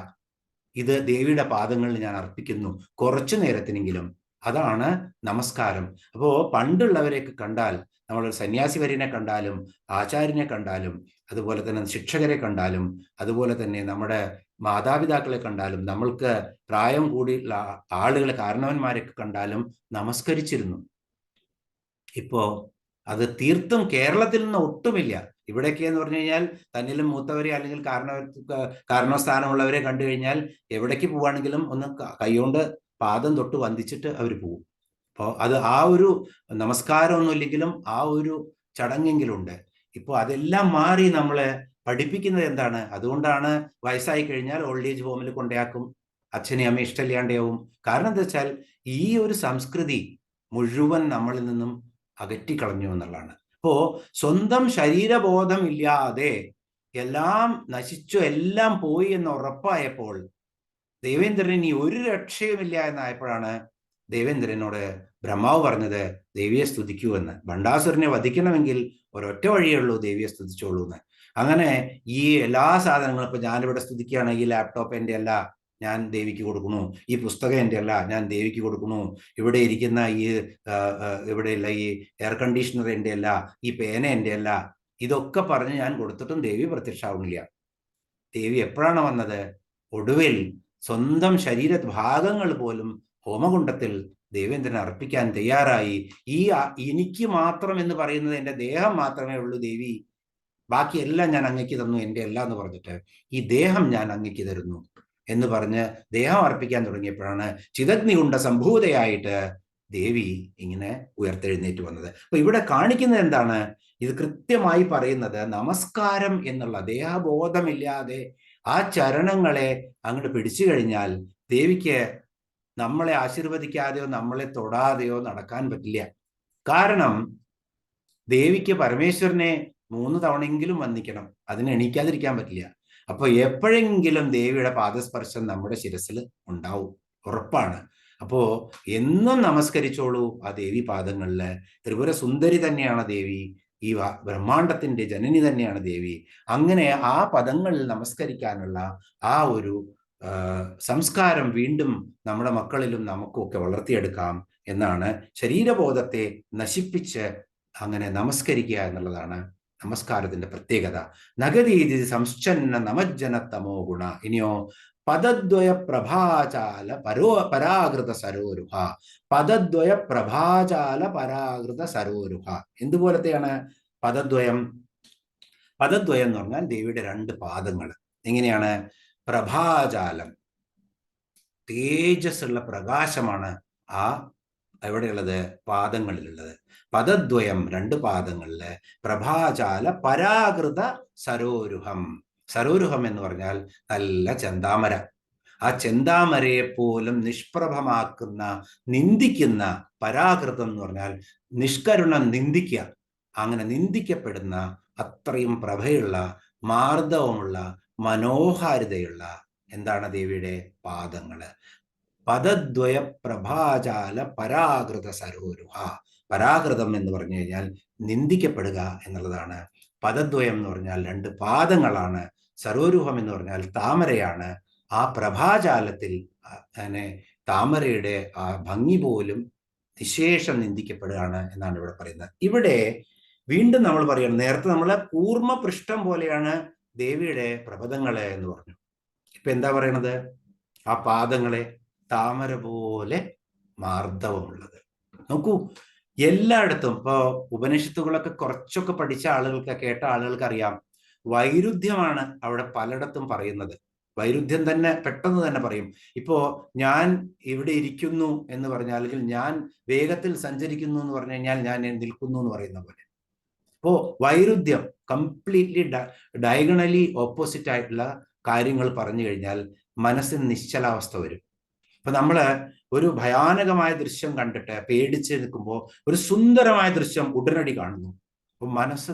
ഇത് ദേവിയുടെ പാദങ്ങളിൽ ഞാൻ അർപ്പിക്കുന്നു കുറച്ചു നേരത്തിനെങ്കിലും. അതാണ് നമസ്കാരം. അപ്പോ പണ്ടുള്ളവരെയൊക്കെ കണ്ടാൽ, നമ്മളൊരു സന്യാസി വര്യനെ കണ്ടാലും ആചാര്യനെ കണ്ടാലും അതുപോലെ തന്നെ ശിക്ഷകരെ കണ്ടാലും അതുപോലെ തന്നെ നമ്മുടെ മാതാപിതാക്കളെ കണ്ടാലും നമ്മൾക്ക് പ്രായം കൂടിയുള്ള ആളുകളെ കാരണവന്മാരെയൊക്കെ കണ്ടാലും നമസ്കരിച്ചിരുന്നു. ഇപ്പോ അത് തീർത്തും കേരളത്തിൽ നിന്ന് ഒട്ടുമില്ല. ഇവിടെയൊക്കെ എന്ന് പറഞ്ഞു കഴിഞ്ഞാൽ തന്നിലും മൂത്തവരെ അല്ലെങ്കിൽ കാരണസ്ഥാനമുള്ളവരെ കണ്ടു കഴിഞ്ഞാൽ എവിടേക്ക് പോവുകയാണെങ്കിലും ഒന്ന് കൈകൊണ്ട് പാദം തൊട്ട് വന്ദിച്ചിട്ട് അവർ പോകും. അപ്പോൾ അത് ആ ഒരു നമസ്കാരമൊന്നും ഇല്ലെങ്കിലും ആ ഒരു ചടങ്ങെങ്കിലും ഉണ്ട്. ഇപ്പോൾ അതെല്ലാം മാറി നമ്മളെ പഠിപ്പിക്കുന്നത് എന്താണ്? അതുകൊണ്ടാണ് വയസ്സായി കഴിഞ്ഞാൽ ഓൾഡ് ഏജ് ഹോമിൽ കൊണ്ടയാക്കും, അച്ഛനെ അമ്മ ഇഷ്ടമില്ലാണ്ടാവും. കാരണം എന്താ വെച്ചാൽ ഈ ഒരു സംസ്കൃതി മുഴുവൻ നമ്മളിൽ നിന്നും അകറ്റിക്കളഞ്ഞു എന്നുള്ളതാണ്. അപ്പോ സ്വന്തം ശരീരബോധം ഇല്ലാതെ എല്ലാം നശിച്ചു, എല്ലാം പോയി എന്ന് ഉറപ്പായപ്പോൾ ദേവേന്ദ്രൻ ഇനി ഒരു രക്ഷയുമില്ല എന്നായപ്പോഴാണ് ദേവേന്ദ്രനോട് ബ്രഹ്മാവ് പറഞ്ഞത് ദേവിയെ സ്തുതിക്കൂ എന്ന്. ഭണ്ഡാസുരനെ വധിക്കണമെങ്കിൽ ഒരൊറ്റ വഴിയേ ഉള്ളൂ, ദേവിയെ സ്തുതിച്ചോളൂ എന്ന്. അങ്ങനെ ഈ എല്ലാ സാധനങ്ങളും, ഇപ്പൊ ഞാനിവിടെ സ്തുതിക്കുകയാണ്, ഈ ലാപ്ടോപ്പ് എൻ്റെ അല്ല, ഞാൻ ദേവിക്ക് കൊടുക്കണു, ഈ പുസ്തകം എൻ്റെ അല്ല, ഞാൻ ദേവിക്ക് കൊടുക്കണു, ഇവിടെ ഇരിക്കുന്ന ഇവിടെയുള്ള ഈ എയർ കണ്ടീഷണർ എൻ്റെ അല്ല, ഈ പേന എൻ്റെ അല്ല, ഇതൊക്കെ പറഞ്ഞ് ഞാൻ കൊടുത്തിട്ടും ദേവി പ്രത്യക്ഷമാവുന്നില്ല. ദേവി എപ്പോഴാണ് വന്നത്? ഒടുവിൽ സ്വന്തം ശരീര ഭാഗങ്ങൾ പോലും ഹോമകുണ്ടത്തിൽ ദേവേന്ദ്രനെ അർപ്പിക്കാൻ തയ്യാറായി. എനിക്ക് മാത്രം എന്ന് പറയുന്നത് എൻ്റെ ദേഹം മാത്രമേ ഉള്ളൂ ദേവി, ബാക്കിയെല്ലാം ഞാൻ അങ്ങയ്ക്ക് തന്നു, എൻ്റെ അല്ല എന്ന് പറഞ്ഞിട്ട് ഈ ദേഹം ഞാൻ അങ്ങയ്ക്ക് തരുന്നു എന്ന് പറഞ്ഞ് ദേഹം അർപ്പിക്കാൻ തുടങ്ങിയപ്പോഴാണ് ചിതഗ്നികുണ്ട സംഭൂതയായിട്ട് ദേവി ഇങ്ങനെ ഉയർത്തെഴുന്നേറ്റ് വന്നത്. അപ്പൊ ഇവിടെ കാണിക്കുന്നത് എന്താണ്? ഇത് കൃത്യമായി പറയുന്നത് നമസ്കാരം എന്നുള്ള ദേഹബോധമില്ലാതെ ആ ചരണങ്ങളെ അങ്ങോട്ട് പിടിച്ചു കഴിഞ്ഞാൽ ദേവിക്ക് നമ്മളെ ആശീർവദിക്കാതെയോ നമ്മളെ തൊടാതെയോ നടക്കാൻ പറ്റില്ല. കാരണം ദേവിക്ക് പരമേശ്വരനെ 3 തവണയെങ്കിലും വന്ദിക്കണം, അതിന് എണീക്കാതിരിക്കാൻ പറ്റില്ല. അപ്പൊ എപ്പോഴെങ്കിലും ദേവിയുടെ പാദസ്പർശം നമ്മുടെ ശിരസിൽ ഉണ്ടാവും, ഉറപ്പാണ്. അപ്പോ എന്നും നമസ്കരിച്ചോളൂ ആ ദേവി പാദങ്ങളില്. ത്രിപുര സുന്ദരി തന്നെയാണ് ദേവി, ഈ ബ്രഹ്മാണ്ടത്തിന്റെ ജനനി തന്നെയാണ് ദേവി. അങ്ങനെ ആ പദങ്ങളിൽ നമസ്കരിക്കാനുള്ള ആ ഒരു സംസ്കാരം വീണ്ടും നമ്മുടെ മക്കളിലും നമുക്കും ഒക്കെ വളർത്തിയെടുക്കാം എന്നാണ്. ശരീരബോധത്തെ നശിപ്പിച്ച് അങ്ങനെ നമസ്കരിക്കുക എന്നുള്ളതാണ് നമസ്കാരത്തിന്റെ പ്രത്യേകത. നഗതീതി സംശ്ചന്ന നമജ്ജനത്തമോ ഗുണ. ഇനിയോ പദദ്വയ പ്രഭാചാല പരാകൃത സരോരുഹ. പദദ്വയ പ്രഭാചാല പരാകൃത സരോരുഹ. എന്തുപോലത്തെയാണ് പദദ്വയം? പദദ്വയം എന്ന് പറഞ്ഞാൽ ദേവിയുടെ 2 പാദങ്ങൾ. എങ്ങനെയാണ്? പ്രഭാജാലം, തേജസ്സുള്ള പ്രകാശമാണ് ആ എവിടെയുള്ളത്? പാദങ്ങളിലുള്ളത്. പദദ്വയം 2 പാദങ്ങളില്. പ്രഭാജാല പരാകൃത സരോരുഹം. സരോരുഹം എന്ന് പറഞ്ഞാൽ നല്ല ചെന്താമര. ആ ചെന്താമരയെ പോലും നിഷ്പ്രഭമാക്കുന്ന, നിന്ദിക്കുന്ന, പരാകൃതം എന്ന് പറഞ്ഞാൽ നിഷ്കരുണം നിന്ദിക്കുക, അങ്ങനെ നിന്ദിക്കപ്പെടുന്ന അത്രയും പ്രഭയുള്ള, മാർദ്ദവമുള്ള, മനോഹാരിതയുള്ള എന്താണ് ദേവിയുടെ പാദങ്ങള്. പദദ്വയ പ്രഭാജാല പരാകൃത സരോരുഹ. പരാകൃതം എന്ന് പറഞ്ഞു കഴിഞ്ഞാൽ നിന്ദിക്കപ്പെടുക എന്നുള്ളതാണ്. പദദ്വയം എന്ന് പറഞ്ഞാൽ 2 പാദങ്ങളാണ്. സരോരുഹം എന്ന് പറഞ്ഞാൽ താമരയാണ്. ആ പ്രഭാജാലത്തിൽ താമരയുടെ ആ ഭംഗി പോലും നിശേഷം നിന്ദിക്കപ്പെടുകയാണ് എന്നാണ് ഇവിടെ പറയുന്നത്. ഇവിടെ വീണ്ടും നമ്മൾ പറയണം, നേരത്തെ നമ്മളെ കൂർമ്മ പൃഷ്ഠം പോലെയാണ് ദേവിയുടെ പ്രപദങ്ങളെ എന്ന് പറഞ്ഞു. ഇപ്പൊ എന്താ പറയണത്? ആ പാദങ്ങളെ താമര പോലെ മാർദ്ദവമുള്ളത്. നോക്കൂ, എല്ലായിടത്തും ഇപ്പോ ഉപനിഷത്തുകളൊക്കെ കുറച്ചൊക്കെ പഠിച്ച ആളുകൾക്ക്, കേട്ട ആളുകൾക്ക് അറിയാം, വൈരുദ്ധ്യമാണ് അവിടെ പലയിടത്തും പറയുന്നത്. വൈരുദ്ധ്യം തന്നെ പെട്ടെന്ന് തന്നെ പറയും. ഇപ്പോ ഞാൻ ഇവിടെ ഇരിക്കുന്നു എന്ന് പറഞ്ഞാൽ, അല്ലെങ്കിൽ ഞാൻ വേഗത്തിൽ സഞ്ചരിക്കുന്നു എന്ന് പറഞ്ഞു കഴിഞ്ഞാൽ ഞാൻ നിൽക്കുന്നു എന്ന് പറയുന്ന പോലെ. അപ്പോ വൈരുദ്ധ്യം, കംപ്ലീറ്റ്ലി ഡയഗണലി ഓപ്പോസിറ്റ് ആയിട്ടുള്ള കാര്യങ്ങൾ പറഞ്ഞു കഴിഞ്ഞാൽ മനസ്സിന് നിശ്ചലാവസ്ഥ വരും. അപ്പൊ നമ്മള് ഒരു ഭയാനകമായ ദൃശ്യം കണ്ടിട്ട് പേടിച്ച് നിൽക്കുമ്പോൾ ഒരു സുന്ദരമായ ദൃശ്യം ഉടനടി കാണുന്നു. അപ്പൊ മനസ്സ്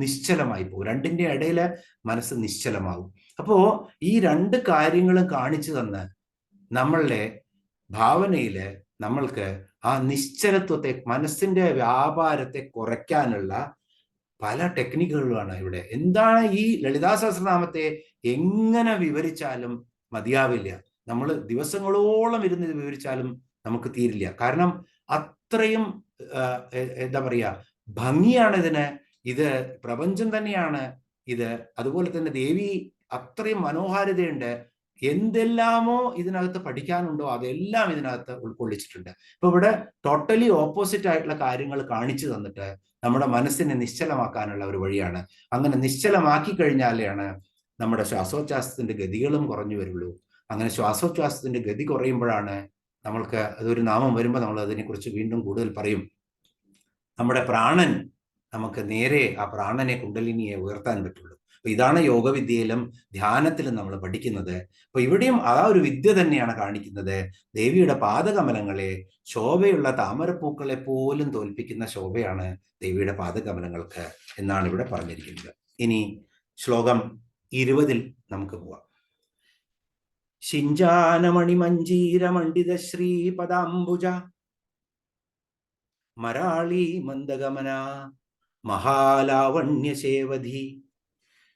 നിശ്ചലമായി പോകും. രണ്ടിന്റെ ഇടയില് മനസ്സ് നിശ്ചലമാകും. അപ്പോ ഈ രണ്ട് കാര്യങ്ങളും കാണിച്ചു തന്ന് നമ്മളുടെ ഭാവനയില് നമ്മൾക്ക് ആ നിശ്ചലത്വത്തെ, മനസ്സിന്റെ വ്യാപാരത്തെ കുറയ്ക്കാനുള്ള പല ടെക്നിക്കുകളുമാണ് ഇവിടെ. എന്താണ് ഈ ലളിതാ സഹസ്രനാമത്തെ എങ്ങനെ വിവരിച്ചാലും മതിയാവില്ല. നമ്മൾ ദിവസങ്ങളോളം ഇരുന്ന് ഇത് വിവരിച്ചാലും നമുക്ക് തീരില്ല. കാരണം അത്രയും എന്താ പറയാ, ഭംഗിയാണ് ഇതിന്. ഇത് പ്രപഞ്ചം തന്നെയാണ് ഇത്. അതുപോലെ തന്നെ ദേവി അത്രയും മനോഹാരിതയുണ്ട്. എന്തെല്ലാമോ ഇതിനകത്ത് പഠിക്കാനുണ്ടോ അതെല്ലാം ഇതിനകത്ത് ഉൾക്കൊള്ളിച്ചിട്ടുണ്ട്. ഇപ്പൊ ഇവിടെ ടോട്ടലി ഓപ്പോസിറ്റ് ആയിട്ടുള്ള കാര്യങ്ങൾ കാണിച്ചു തന്നിട്ട് നമ്മുടെ മനസ്സിനെ നിശ്ചലമാക്കാനുള്ള ഒരു വഴിയാണ്. അങ്ങനെ നിശ്ചലമാക്കി കഴിഞ്ഞാലാണ് നമ്മുടെ ശ്വാസോച്ഛ്വാസത്തിന്റെ ഗതികളും കുറഞ്ഞു വരുള്ളൂ. അങ്ങനെ ശ്വാസോച്ഛ്വാസത്തിന്റെ ഗതി കുറയുമ്പോഴാണ് നമ്മൾക്ക് അതൊരു നാമം വരുമ്പോൾ നമ്മൾ അതിനെക്കുറിച്ച് വീണ്ടും കൂടുതൽ പറയും. നമ്മുടെ പ്രാണൻ, നമുക്ക് നേരെ ആ പ്രാണനെ, കുണ്ടലിനിയെ ഉയർത്താൻ പറ്റുള്ളൂ. അപ്പൊ ഇതാണ് യോഗവിദ്യയിലും ധ്യാനത്തിലും നമ്മൾ പഠിക്കുന്നത്. അപ്പൊ ഇവിടെയും ആ ഒരു വിദ്യ തന്നെയാണ് കാണിക്കുന്നത്. ദേവിയുടെ പാദകമലങ്ങളെ, ശോഭയുള്ള താമരപ്പൂക്കളെ പോലും തോൽപ്പിക്കുന്ന ശോഭയാണ് ദേവിയുടെ പാദകമലങ്ങൾക്ക് എന്നാണ് ഇവിടെ പറഞ്ഞിരിക്കുന്നത്. ഇനി ശ്ലോകം 20 നമുക്ക് പോവാം. ശിഞ്ചാനമണിമഞ്ജീരമണ്ഡിത ശ്രീപദാംബുജ മരാളി മന്ദഗമന മഹാലാവണ്യശേവധി.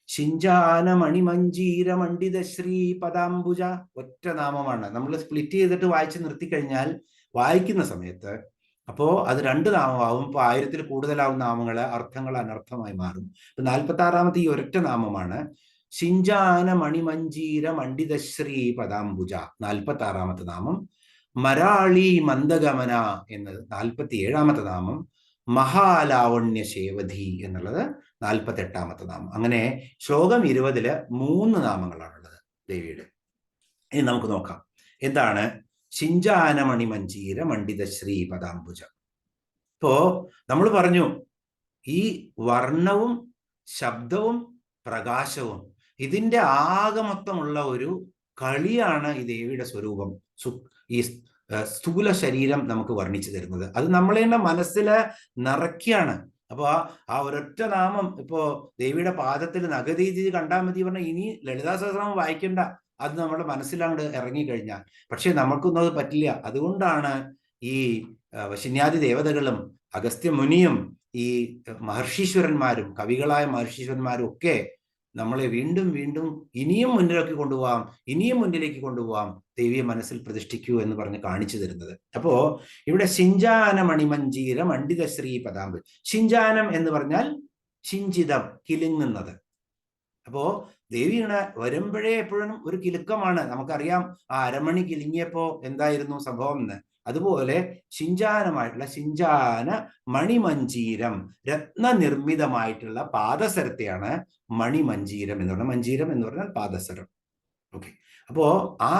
ശിഞ്ചാനമണിമഞ്ജീരമണ്ഡിത ശ്രീപദാംബുജ ഒറ്റ നാമമാണ്. നമ്മൾ സ്പ്ലിറ്റ് ചെയ്തിട്ട് വായിച്ച് നിർത്തിക്കഴിഞ്ഞാൽ വായിക്കുന്ന സമയത്ത് അപ്പോ അത് 2 നാമമാവും. ഇപ്പൊ 1000-ൽ കൂടുതലാവുന്ന നാമങ്ങള് അർത്ഥങ്ങൾ അനർത്ഥമായി മാറും. ഇപ്പൊ 46-ാമത്തെ ഈ ഒരൊറ്റ നാമമാണ് ശിഞ്ചാനമണിമഞ്ജീര മണ്ഡിതശ്രീ പദാംബുജ, 46-ാമത്തെ നാമം. മരാളി മന്ദഗമന എന്നത് 47-ാമത്തെ നാമം. മഹാലാവണ്യ ശേവധി എന്നുള്ളത് 48-ാമത്തെ നാമം. അങ്ങനെ ശ്ലോകം 20-ല് 3 നാമങ്ങളാണുള്ളത് ദേവിയുടെ. ഇനി നമുക്ക് നോക്കാം എന്താണ് ശിഞ്ചാനമണിമഞ്ജീര മണ്ഡിത ശ്രീ പദാംബുജ. ഇപ്പോ നമ്മൾ പറഞ്ഞു ഈ വർണ്ണവും ശബ്ദവും പ്രകാശവും ഇതിന്റെ ആകമൊത്തമുള്ള ഒരു കളിയാണ് ഈ ദേവിയുടെ സ്വരൂപം. ഈ സ്ഥൂല ശരീരം നമുക്ക് വർണ്ണിച്ചു തരുന്നത്. അത് നമ്മളെ മനസ്സിൽ നിറയ്ക്കുകയാണ്. അപ്പൊ ആ ഒരൊറ്റ നാമം ഇപ്പോ ദേവിയുടെ പാദത്തിൽ നഗരീതി കണ്ടാൽ മതി പറഞ്ഞാൽ ഇനി ലളിതാ സഹസ്രനാമം വായിക്കണ്ട, അത് നമ്മുടെ മനസ്സിലങ്ങോട്ട് ഇറങ്ങിക്കഴിഞ്ഞാൽ. പക്ഷെ നമുക്കൊന്നും അത് പറ്റില്ല. അതുകൊണ്ടാണ് ഈ വശിന്യാദി ദേവതകളും അഗസ്ത്യ മുനിയും ഈ മഹർഷീശ്വരന്മാരും, കവികളായ മഹർഷീശ്വരന്മാരും ഒക്കെ നമ്മളെ വീണ്ടും വീണ്ടും ഇനിയും മുന്നിലേക്ക് കൊണ്ടുപോകാം, ഇനിയും മുന്നിലേക്ക് കൊണ്ടുപോകാം, ദേവിയെ മനസ്സിൽ പ്രതിഷ്ഠിക്കൂ എന്ന് പറഞ്ഞ് കാണിച്ചു തരുന്നത്. അപ്പോ ഇവിടെ ശിഞ്ചാന മണിമഞ്ജീര മണ്ഡിത ശ്രീ പദാംബു. ശിഞ്ചാനം എന്ന് പറഞ്ഞാൽ ശിഞ്ചിതം, കിലുങ്ങുന്നത്. അപ്പോ ദേവിയുടെ വരുമ്പോഴേ എപ്പോഴും ഒരു കിലുക്കമാണ്. നമുക്കറിയാം ആ അരമണി കിലുങ്ങിയപ്പോ എന്തായിരുന്നു സംഭവം എന്ന്. അതുപോലെ ശിഞ്ചാനമായിട്ടുള്ള ശിഞ്ചാന മണിമഞ്ജീരം, രത്നനിർമ്മിതമായിട്ടുള്ള പാദസരത്തെയാണ് മണിമഞ്ജീരം എന്ന് പറഞ്ഞാൽ, മഞ്ജീരം എന്ന് പറഞ്ഞാൽ പാദസരം. ഓക്കെ, അപ്പോ ആ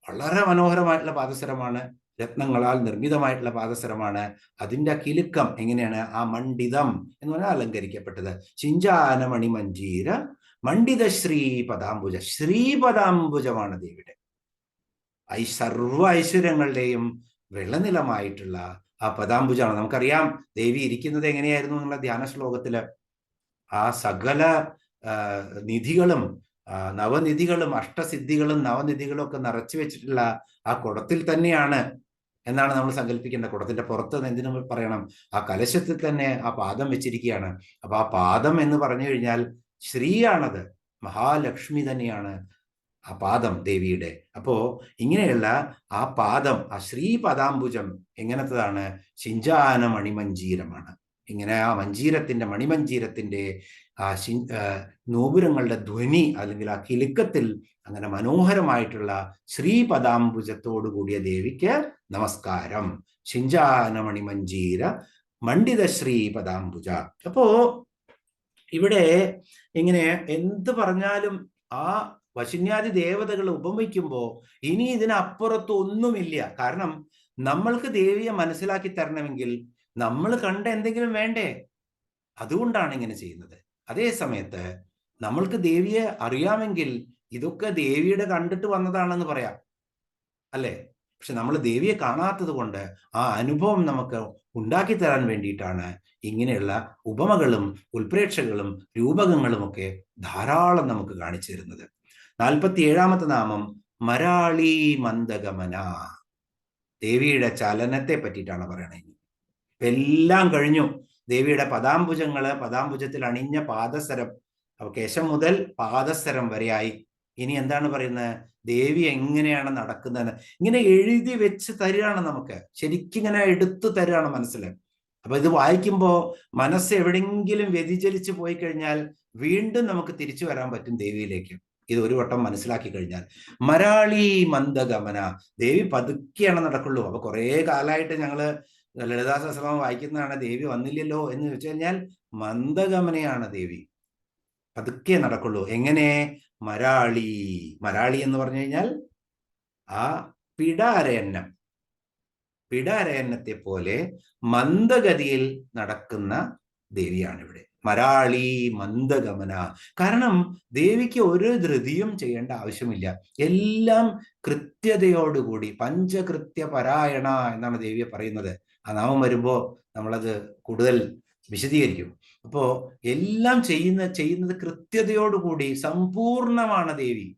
വളരെ മനോഹരമായിട്ടുള്ള പാദസരമാണ്, രത്നങ്ങളാൽ നിർമ്മിതമായിട്ടുള്ള പാദസരമാണ്. അതിന്റെ കിലുക്കം എങ്ങനെയാണ്? ആ മണ്ഡിതം എന്ന് പറഞ്ഞാൽ അലങ്കരിക്കപ്പെട്ടത്. ശിഞ്ചാന മണിമഞ്ജീര മണ്ഡിത ശ്രീപദാംബുജ, ശ്രീപദാംബുജമാണ് ദേവിയുടെ സർവ ഐശ്വര്യങ്ങളുടെയും വെള്ളനിലമായിട്ടുള്ള ആ പദാംബുജാണ്. നമുക്കറിയാം ദേവി ഇരിക്കുന്നത് എങ്ങനെയായിരുന്നു എന്നുള്ള ധ്യാന ശ്ലോകത്തില്. ആ സകല നിധികളും, നവനിധികളും, അഷ്ടസിദ്ധികളും നവനിധികളും ഒക്കെ നിറച്ചു വെച്ചിട്ടുള്ള ആ കുടത്തിൽ തന്നെയാണ് എന്നാണ് നമ്മൾ സങ്കല്പിക്കേണ്ട. കുടത്തിന്റെ പുറത്ത് എന്തിനു പറയണം, ആ കലശത്തിൽ തന്നെ ആ പാദം വെച്ചിരിക്കുകയാണ്. അപ്പൊ ആ പാദം എന്ന് പറഞ്ഞു കഴിഞ്ഞാൽ ശ്രീയാണത്, മഹാലക്ഷ്മി തന്നെയാണ് ആ പാദം ദേവിയുടെ. അപ്പോ ഇങ്ങനെയുള്ള ആ പാദം, ആ ശ്രീപദാംബുജം എങ്ങനത്തതാണ്? ശിഞ്ചാന മണിമഞ്ജീരമാണ്. ഇങ്ങനെ ആ മഞ്ജീരത്തിന്റെ, മണിമഞ്ജീരത്തിന്റെ ആ നോപുരങ്ങളുടെ ധ്വനി അല്ലെങ്കിൽ ആ കിലുക്കത്തിൽ അങ്ങനെ മനോഹരമായിട്ടുള്ള ശ്രീപദാംബുജത്തോടു കൂടിയ ദേവിക്ക് നമസ്കാരം. ശിഞ്ചാന മണിമഞ്ജീര മണ്ഡിത ശ്രീപദാംബുജ. അപ്പോ ഇവിടെ ഇങ്ങനെ എന്ത് പറഞ്ഞാലും ആ വശിന്യാദി ദേവതകൾ ഉപമിക്കുമ്പോ ഇനി ഇതിനപ്പുറത്ത് ഒന്നുമില്ല. കാരണം നമ്മൾക്ക് ദേവിയെ മനസ്സിലാക്കി തരണമെങ്കിൽ നമ്മൾ കണ്ട എന്തെങ്കിലും വേണ്ടേ? അതുകൊണ്ടാണ് ഇങ്ങനെ ചെയ്യുന്നത്. അതേ സമയത്ത് നമ്മൾക്ക് ദേവിയെ അറിയാമെങ്കിൽ ഇതൊക്കെ ദേവിയുടെ കണ്ടിട്ട് വന്നതാണെന്ന് പറയാം, അല്ലേ? പക്ഷെ നമ്മൾ ദേവിയെ കാണാത്തത് കൊണ്ട് ആ അനുഭവം നമുക്ക് ഉണ്ടാക്കി തരാൻ വേണ്ടിയിട്ടാണ് ഇങ്ങനെയുള്ള ഉപമകളും ഉൽപ്രേക്ഷകളും രൂപകങ്ങളും ഒക്കെ ധാരാളം നമുക്ക് കാണിച്ചു തരുന്നത്. 47ാമത്തെ നാമം മരാളി മന്ദഗമന. ദേവിയുടെ ചലനത്തെ പറ്റിയിട്ടാണ് പറയണത്. എല്ലാം കഴിഞ്ഞു. ദേവിയുടെ പദാംബുജത്തിൽ അണിഞ്ഞ പാദസരം, കേശം മുതൽ പാദസരം വരെയായി. ഇനി എന്താണ് പറയുന്നത്? ദേവി എങ്ങനെയാണ് നടക്കുന്നത് ഇങ്ങനെ എഴുതി വെച്ച് തരികയാണ്, നമുക്ക് ശരിക്കും ഇങ്ങനെ എടുത്തു തരികയാണ് മനസ്സിൽ. അപ്പൊ ഇത് വായിക്കുമ്പോൾ മനസ്സ് എവിടെയെങ്കിലും വ്യതിചലിച്ചു പോയി കഴിഞ്ഞാൽ വീണ്ടും നമുക്ക് തിരിച്ചു വരാൻ പറ്റും ദേവിയിലേക്ക്. ഇത് ഒരു വട്ടം മനസ്സിലാക്കി കഴിഞ്ഞാൽ. മരാളി മന്ദഗമന, ദേവി പതുക്കെയാണ് നടക്കുള്ളൂ. അപ്പൊ കുറെ കാലമായിട്ട് ഞങ്ങള് ലളിതാ സഹസ്രനാമം വായിക്കുന്നതാണ്, ദേവി വന്നില്ലല്ലോ എന്ന് ചോദിച്ചു കഴിഞ്ഞാൽ മന്ദഗമനയാണ് ദേവി, പതുക്കെ നടക്കുള്ളൂ. എങ്ങനെ? മരാളി. മരാളി എന്ന് പറഞ്ഞു കഴിഞ്ഞാൽ ആ പിടാരയന്നത്തെ പോലെ മന്ദഗതിയിൽ നടക്കുന്ന ദേവിയാണ് ഇവിടെ. മരാളി മന്ദഗമന. കാരണം ദേവിക്ക് ഒരു ധൃതിയും ചെയ്യേണ്ട ആവശ്യമില്ല. എല്ലാം കൃത്യതയോടുകൂടി, പഞ്ചകൃത്യ പരായണ എന്നാണ് ദേവിയെ പറയുന്നത്. ആ നാമം വരുമ്പോൾ നമ്മളത് കൂടുതൽ വിശദീകരിക്കും. അപ്പോ എല്ലാം ചെയ്യുന്നത് കൃത്യതയോടുകൂടി സമ്പൂർണമാണ് ദേവി.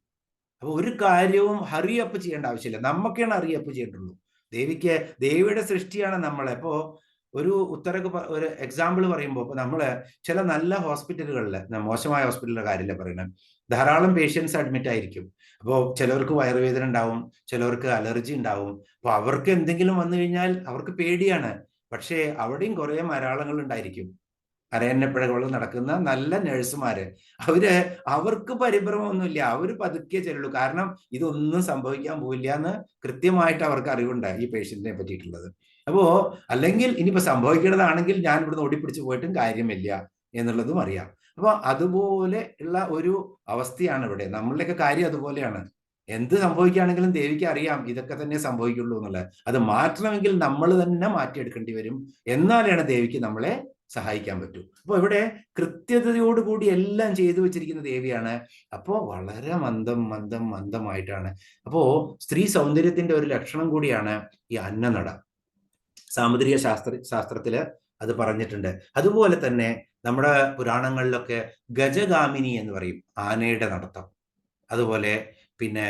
അപ്പൊ ഒരു കാര്യവും ഹറി അപ്പ് ചെയ്യേണ്ട ആവശ്യമില്ല, നമുക്കാണ് ഹറി അപ്പ് ചെയ്യേണ്ടുള്ളൂ. ദേവിയുടെ സൃഷ്ടിയാണ് നമ്മളെ. ഇപ്പോ ഒരു ഒരു എക്സാമ്പിൾ പറയുമ്പോൾ ഇപ്പൊ നമ്മള് ചില നല്ല ഹോസ്പിറ്റലുകളിൽ, മോശമായ ഹോസ്പിറ്റലിന്റെ കാര്യമില്ല പറയുന്നത്, ധാരാളം പേഷ്യൻസ് അഡ്മിറ്റ് ആയിരിക്കും. അപ്പോൾ ചിലവർക്ക് വയറുവേദന ഉണ്ടാവും, ചിലവർക്ക് അലർജി ഉണ്ടാവും. അപ്പൊ അവർക്ക് എന്തെങ്കിലും വന്നു കഴിഞ്ഞാൽ അവർക്ക് പേടിയാണ്. പക്ഷേ അവിടെയും കുറെ മലയാളങ്ങൾ ഉണ്ടായിരിക്കും, അരയന്നപ്പിഴകൾ നടക്കുന്ന നല്ല നഴ്സുമാര്. അവർക്ക് പരിഭ്രമമൊന്നുമില്ല, അവര് പതുക്കെ ചെല്ലുള്ളൂ. കാരണം ഇതൊന്നും സംഭവിക്കാൻ പോവില്ല എന്ന് കൃത്യമായിട്ട് അവർക്ക് അറിവുണ്ട് ഈ പേഷ്യന്റിനെ പറ്റിയിട്ടുള്ളത്. അപ്പോ അല്ലെങ്കിൽ ഇനിയിപ്പോ സംഭവിക്കേണ്ടതാണെങ്കിൽ ഞാൻ ഇവിടുന്ന് ഓടിപ്പിടിച്ച് പോയിട്ടും കാര്യമില്ല എന്നുള്ളതും അറിയാം. അപ്പൊ അതുപോലെ ഉള്ള ഒരു അവസ്ഥയാണ് ഇവിടെ. നമ്മളുടെയൊക്കെ കാര്യം അതുപോലെയാണ്. എന്ത് സംഭവിക്കുകയാണെങ്കിലും ദേവിക്ക് അറിയാം ഇതൊക്കെ തന്നെ സംഭവിക്കുള്ളൂ എന്നുള്ളത്. അത് മാറ്റണമെങ്കിൽ നമ്മൾ തന്നെ മാറ്റിയെടുക്കേണ്ടി വരും. എന്നാലാണ് ദേവിക്ക് നമ്മളെ സഹായിക്കാൻ പറ്റൂ. അപ്പൊ ഇവിടെ കൃത്യതയോടുകൂടി എല്ലാം ചെയ്തു വെച്ചിരിക്കുന്ന ദേവിയാണ്. അപ്പോ വളരെ മന്ദമായിട്ടാണ്. അപ്പോ സ്ത്രീ സൗന്ദര്യത്തിന്റെ ഒരു ലക്ഷണം കൂടിയാണ് ഈ അന്നനട. സാമുദ്രിക ശാസ്ത്രത്തില് അത് പറഞ്ഞിട്ടുണ്ട്. അതുപോലെ തന്നെ നമ്മുടെ പുരാണങ്ങളിലൊക്കെ ഗജഗാമിനി എന്ന് പറയും, ആനയുടെ നടത്തം. അതുപോലെ പിന്നെ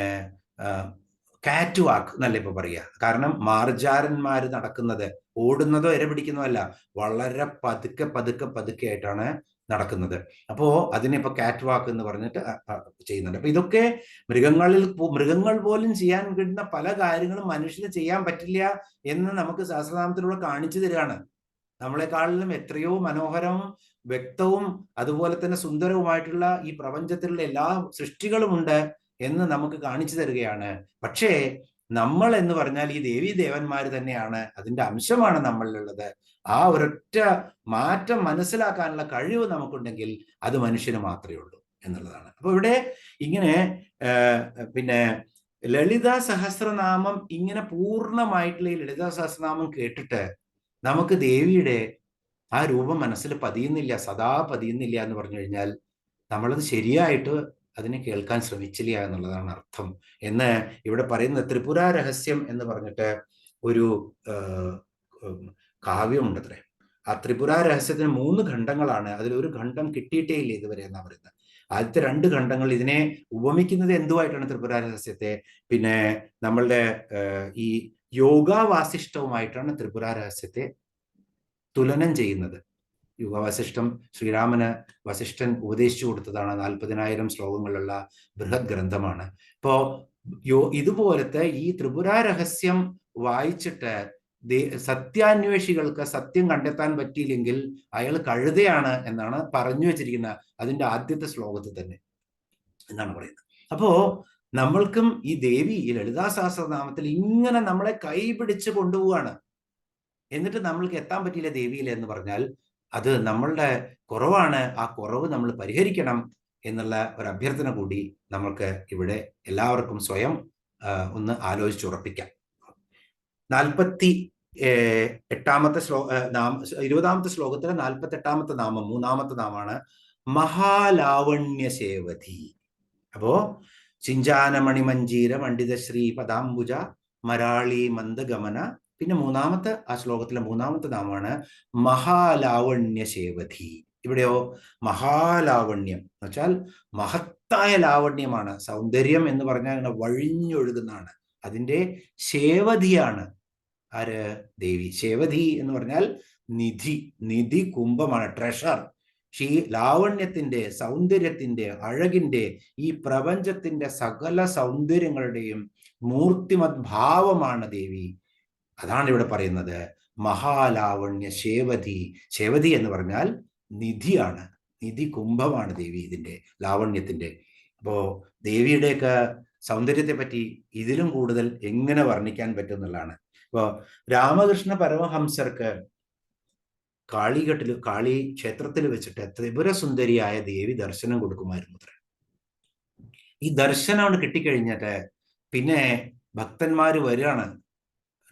കാറ്റ് വാക്ക് എന്നല്ല ഇപ്പൊ പറയുക. കാരണം മാർജാരന്മാര് നടക്കുന്നത്, ഓടുന്നതോ ഇര പിടിക്കുന്നതോ അല്ല, വളരെ പതുക്കെ ആയിട്ടാണ് നടക്കുന്നത്. അപ്പോ അതിനിപ്പോ കാറ്റ് വാക്ക് എന്ന് പറഞ്ഞിട്ട് ചെയ്യുന്നുണ്ട്. അപ്പൊ ഇതൊക്കെ മൃഗങ്ങൾ പോലും ചെയ്യാൻ കിട്ടുന്ന പല കാര്യങ്ങളും മനുഷ്യന് ചെയ്യാൻ പറ്റില്ല എന്ന് നമുക്ക് സഹസ്രനാമത്തിലൂടെ കാണിച്ചു തരികയാണ്. നമ്മളെക്കാളിലും എത്രയോ മനോഹരവും വ്യക്തവും അതുപോലെ തന്നെ സുന്ദരവുമായിട്ടുള്ള ഈ പ്രപഞ്ചത്തിലുള്ള എല്ലാ സൃഷ്ടികളുമുണ്ട് എന്ന് നമുക്ക് കാണിച്ചു തരികയാണ്. പക്ഷേ നമ്മൾ എന്ന് പറഞ്ഞാൽ ഈ ദേവീ ദേവന്മാര് തന്നെയാണ്, അതിന്റെ അംശമാണ് നമ്മളിലുള്ളത്. ആ ഒരൊറ്റ മാറ്റം മനസ്സിലാക്കാനുള്ള കഴിവ് നമുക്കുണ്ടെങ്കിൽ അത് മനുഷ്യന് മാത്രമേ ഉള്ളൂ എന്നുള്ളതാണ്. അപ്പൊ ഇവിടെ ഇങ്ങനെ പിന്നെ ലളിതാ സഹസ്രനാമം ഇങ്ങനെ പൂർണ്ണമായിട്ടുള്ള ഈ ലളിതാ സഹസ്രനാമം കേട്ടിട്ട് നമുക്ക് ദേവിയുടെ ആ രൂപം മനസ്സിൽ പതിയുന്നില്ല, സദാ പതിയുന്നില്ല എന്ന് പറഞ്ഞു കഴിഞ്ഞാൽ നമ്മളത് ശരിയായിട്ട് അതിനെ കേൾക്കാൻ ശ്രമിച്ചില്ല എന്നുള്ളതാണ് അർത്ഥം എന്ന് ഇവിടെ പറയുന്നത്. ത്രിപുര രഹസ്യം എന്ന് പറഞ്ഞിട്ട് ഒരു കാവ്യമുണ്ടത്രേ. ആ ത്രിപുര രഹസ്യത്തിന് 3 ഖണ്ഡങ്ങളാണ്. അതിലൊരു ഖണ്ഡം കിട്ടിയിട്ടേ ഇല്ല ഇതുവരെ എന്നാ പറയുന്നത്. ആദ്യത്തെ 2 ഖണ്ഡങ്ങൾ ഇതിനെ ഉപമിക്കുന്നത് എന്തുമായിട്ടാണ് ത്രിപുര രഹസ്യത്തെ? പിന്നെ നമ്മളുടെ ഈ യോഗാവാസിഷ്ടവുമായിട്ടാണ് ത്രിപുര രഹസ്യത്തെ തുലനം ചെയ്യുന്നത്. യോഗവാസിഷ്ടം ശ്രീരാമന് വസിഷ്ഠൻ ഉപദേശിച്ചു കൊടുത്തതാണ്. 40,000 ശ്ലോകങ്ങളുള്ള ബൃഹത് ഗ്രന്ഥമാണ്. ഇപ്പോ ഇതുപോലത്തെ ഈ ത്രിപുര രഹസ്യം വായിച്ചിട്ട് സത്യാന്വേഷികൾക്ക് സത്യം കണ്ടെത്താൻ പറ്റിയില്ലെങ്കിൽ അയാൾ കഴുതയാണ് എന്നാണ് പറഞ്ഞു വെച്ചിരിക്കുന്ന അതിന്റെ ആദ്യത്തെ ശ്ലോകത്തിൽ തന്നെ എന്നാണ് പറയുന്നത്. അപ്പോ നമ്മൾക്കും ഈ ദേവി ഈ ലളിതാ സഹസ്രനാമത്തിൽ ഇങ്ങനെ നമ്മളെ കൈപിടിച്ച് കൊണ്ടുപോവാണ്. എന്നിട്ട് നമ്മൾക്ക് എത്താൻ പറ്റിയില്ല ദേവിയിൽ എന്ന് പറഞ്ഞാൽ അത് നമ്മളുടെ കുറവാണ്. ആ കുറവ് നമ്മൾ പരിഹരിക്കണം എന്നുള്ള ഒരു അഭ്യർത്ഥന കൂടി നമ്മൾക്ക് ഇവിടെ എല്ലാവർക്കും സ്വയം ഒന്ന് ആലോചിച്ചുറപ്പിക്കാം. 48ാമത്തെ 20ാമത്തെ ശ്ലോകത്തിലെ 48ാമത്തെ നാമം, 3ാമത്തെ നാമാണ് മഹാലാവണ്യസേവതി. അപ്പോ ചിഞ്ചാനമണിമഞ്ജീര മണ്ഡിത ശ്രീ പദാംബുജ മരാളി മന്ദഗമന പിന്നെ ആ ശ്ലോകത്തിലെ മൂന്നാമത്തെ നാമമാണ് മഹാലാവണ്യ ശേവധി. ഇവിടെയോ മഹാലാവണ്യം എന്ന് വെച്ചാൽ മഹത്തായ ലാവണ്യമാണ്. സൗന്ദര്യം എന്ന് പറഞ്ഞാൽ ഇങ്ങനെ വഴിഞ്ഞൊഴുകുന്നതാണ്. അതിൻ്റെ ശേവധിയാണ് ആര്? ദേവി. ശേവധി എന്ന് പറഞ്ഞാൽ നിധി കുംഭമാണ്, ട്രഷർ. ഈ ലാവണ്യത്തിന്റെ, സൗന്ദര്യത്തിന്റെ, അഴകിന്റെ, ഈ പ്രപഞ്ചത്തിന്റെ സകല സൗന്ദര്യങ്ങളുടെയും മൂർത്തിമത് ഭാവമാണ് ദേവി. അതാണ് ഇവിടെ പറയുന്നത് മഹാലാവണ്യ ശേവധി. ശേവധി എന്ന് പറഞ്ഞാൽ നിധിയാണ്, നിധി കുംഭമാണ് ദേവി, ഇതിന്റെ ലാവണ്യത്തിന്റെ. അപ്പോ ദേവിയുടെയൊക്കെ സൗന്ദര്യത്തെ പറ്റി ഇതിലും കൂടുതൽ എങ്ങനെ വർണ്ണിക്കാൻ പറ്റും എന്നുള്ളതാണ്. ഇപ്പോ രാമകൃഷ്ണ പരമഹംസർക്ക് കാളി ക്ഷേത്രത്തിൽ വെച്ചിട്ട് ത്രിപുരസുന്ദരിയായ ദേവി ദർശനം കൊടുക്കുമായിരുന്നു. ഈ ദർശനം കിട്ടിക്കഴിഞ്ഞിട്ട് പിന്നെ ഭക്തന്മാര് വരികയാണ്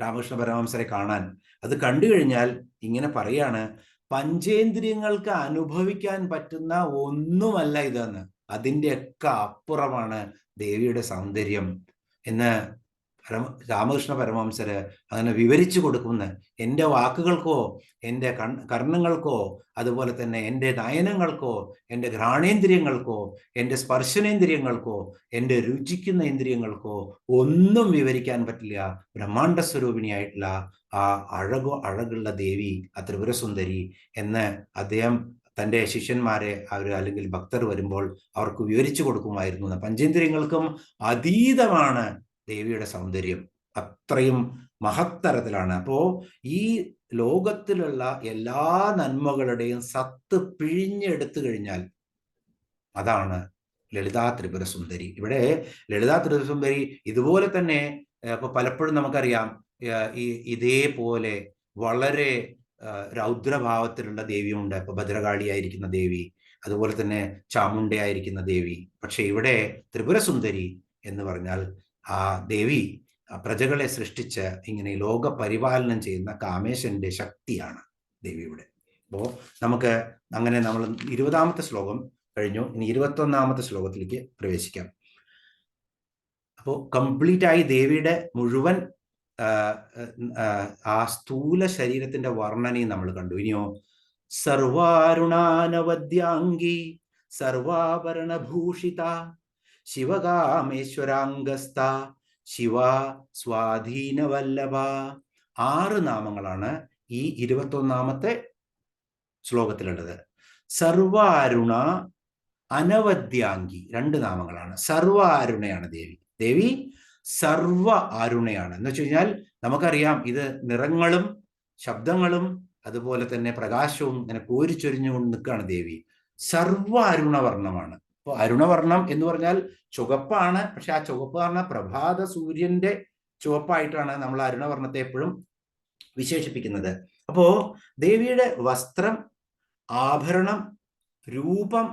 രാമകൃഷ്ണ പരമഹംസരെ കാണാൻ. അത് കണ്ടു കഴിഞ്ഞാൽ ഇങ്ങനെ പറയാണ്, പഞ്ചേന്ദ്രിയങ്ങൾക്ക് അനുഭവിക്കാൻ പറ്റുന്ന ഒന്നുമല്ല ഇതെന്ന്, അതിൻ്റെയൊക്കെ അപ്പുറമാണ് ദേവിയുടെ സൗന്ദര്യം എന്ന് രാമകൃഷ്ണ പരമഹംസര് അങ്ങനെ വിവരിച്ചു കൊടുക്കുമെന്ന്. എൻ്റെ വാക്കുകൾക്കോ എൻ്റെ കർണങ്ങൾക്കോ അതുപോലെ തന്നെ എൻ്റെ നയനങ്ങൾക്കോ എൻ്റെ ഘ്രാണേന്ദ്രിയങ്ങൾക്കോ എൻ്റെ സ്പർശനേന്ദ്രിയങ്ങൾക്കോ എൻ്റെ രുചിക്കുന്ന ഇന്ദ്രിയങ്ങൾക്കോ ഒന്നും വിവരിക്കാൻ പറ്റില്ല ബ്രഹ്മാണ്ഡ സ്വരൂപിണിയായിട്ടുള്ള ആ അഴകുള്ള ദേവി, ആ ത്രിപുരസുന്ദരി എന്ന് അദ്ദേഹം തൻ്റെ ശിഷ്യന്മാരെ അല്ലെങ്കിൽ ഭക്തർ വരുമ്പോൾ അവർക്ക് വിവരിച്ചു കൊടുക്കുമായിരുന്നു. പഞ്ചേന്ദ്രിയങ്ങൾക്കും അതീതമാണ് ദേവിയുടെ സൗന്ദര്യം, അത്രയും മഹത്തരത്തിലാണ്. അപ്പോ ഈ ലോകത്തിലുള്ള എല്ലാ നന്മകളുടെയും സത്ത് പിഴിഞ്ഞെടുത്തു കഴിഞ്ഞാൽ അതാണ് ലളിതാ ത്രിപുരസുന്ദരി. ഇവിടെ ലളിതാ ത്രിപുരസുന്ദരി ഇതുപോലെ തന്നെ ഇപ്പൊ പലപ്പോഴും നമുക്കറിയാം ഇതേപോലെ വളരെ രൗദ്രഭാവത്തിലുള്ള ദേവിയുണ്ട്. ഇപ്പൊ ഭദ്രകാളിയായിരിക്കുന്ന ദേവി, അതുപോലെ തന്നെ ചാമുണ്ടയായിരിക്കുന്ന ദേവി. പക്ഷെ ഇവിടെ ത്രിപുരസുന്ദരി എന്ന് പറഞ്ഞാൽ ആ ദേവി പ്രജകളെ സൃഷ്ടിച്ച് ഇങ്ങനെ ലോക പരിപാലനം ചെയ്യുന്ന കാമേശന്റെ ശക്തിയാണ് ദേവിയുടെ. അപ്പോൾ നമുക്ക് അങ്ങനെ നമ്മൾ 20ാമത്തെ ശ്ലോകം കഴിഞ്ഞു. ഇനി 21ാമത്തെ ശ്ലോകത്തിലേക്ക് പ്രവേശിക്കാം. അപ്പോൾ കംപ്ലീറ്റ് ആയി ദേവിയുടെ മുഴുവൻ ആ സ്ഥൂല ശരീരത്തിന്റെ വർണ്ണനയും നമ്മൾ കണ്ടു. ഇനിയോ സർവാരുണാനവദ്യാംഗി സർവാഭരണഭൂഷിത ശിവകാമേശ്വരാംഗസ്ഥ ശിവ സ്വാധീനവല്ലഭ. 6 നാമങ്ങളാണ് ഈ 21ാമത്തെ ശ്ലോകത്തിലുള്ളത്. സർവാരുണ അനവദ്യാംഗി 2 നാമങ്ങളാണ്. സർവ അരുണയാണ് ദേവി. ദേവി സർവ അരുണയാണ് എന്ന് വെച്ച് കഴിഞ്ഞാൽ നമുക്കറിയാം ഇത് നിറങ്ങളും ശബ്ദങ്ങളും അതുപോലെ തന്നെ പ്രകാശവും ഇങ്ങനെ കോരിച്ചൊരിഞ്ഞുകൊണ്ട് നിൽക്കുകയാണ് ദേവി. സർവ അരുണവർണ്ണമാണ്. അപ്പോൾ അരുണവർണ്ണം എന്ന് പറഞ്ഞാൽ ചുവപ്പാണ്. പക്ഷെ ആ ചുവപ്പ് പറഞ്ഞ പ്രഭാത സൂര്യന്റെ ചുവപ്പായിട്ടാണ് നമ്മൾ അരുണവർണ്ണത്തെ എപ്പോഴും വിശേഷിപ്പിക്കുന്നത്. അപ്പോ ദേവിയുടെ വസ്ത്രം, ആഭരണം, രൂപം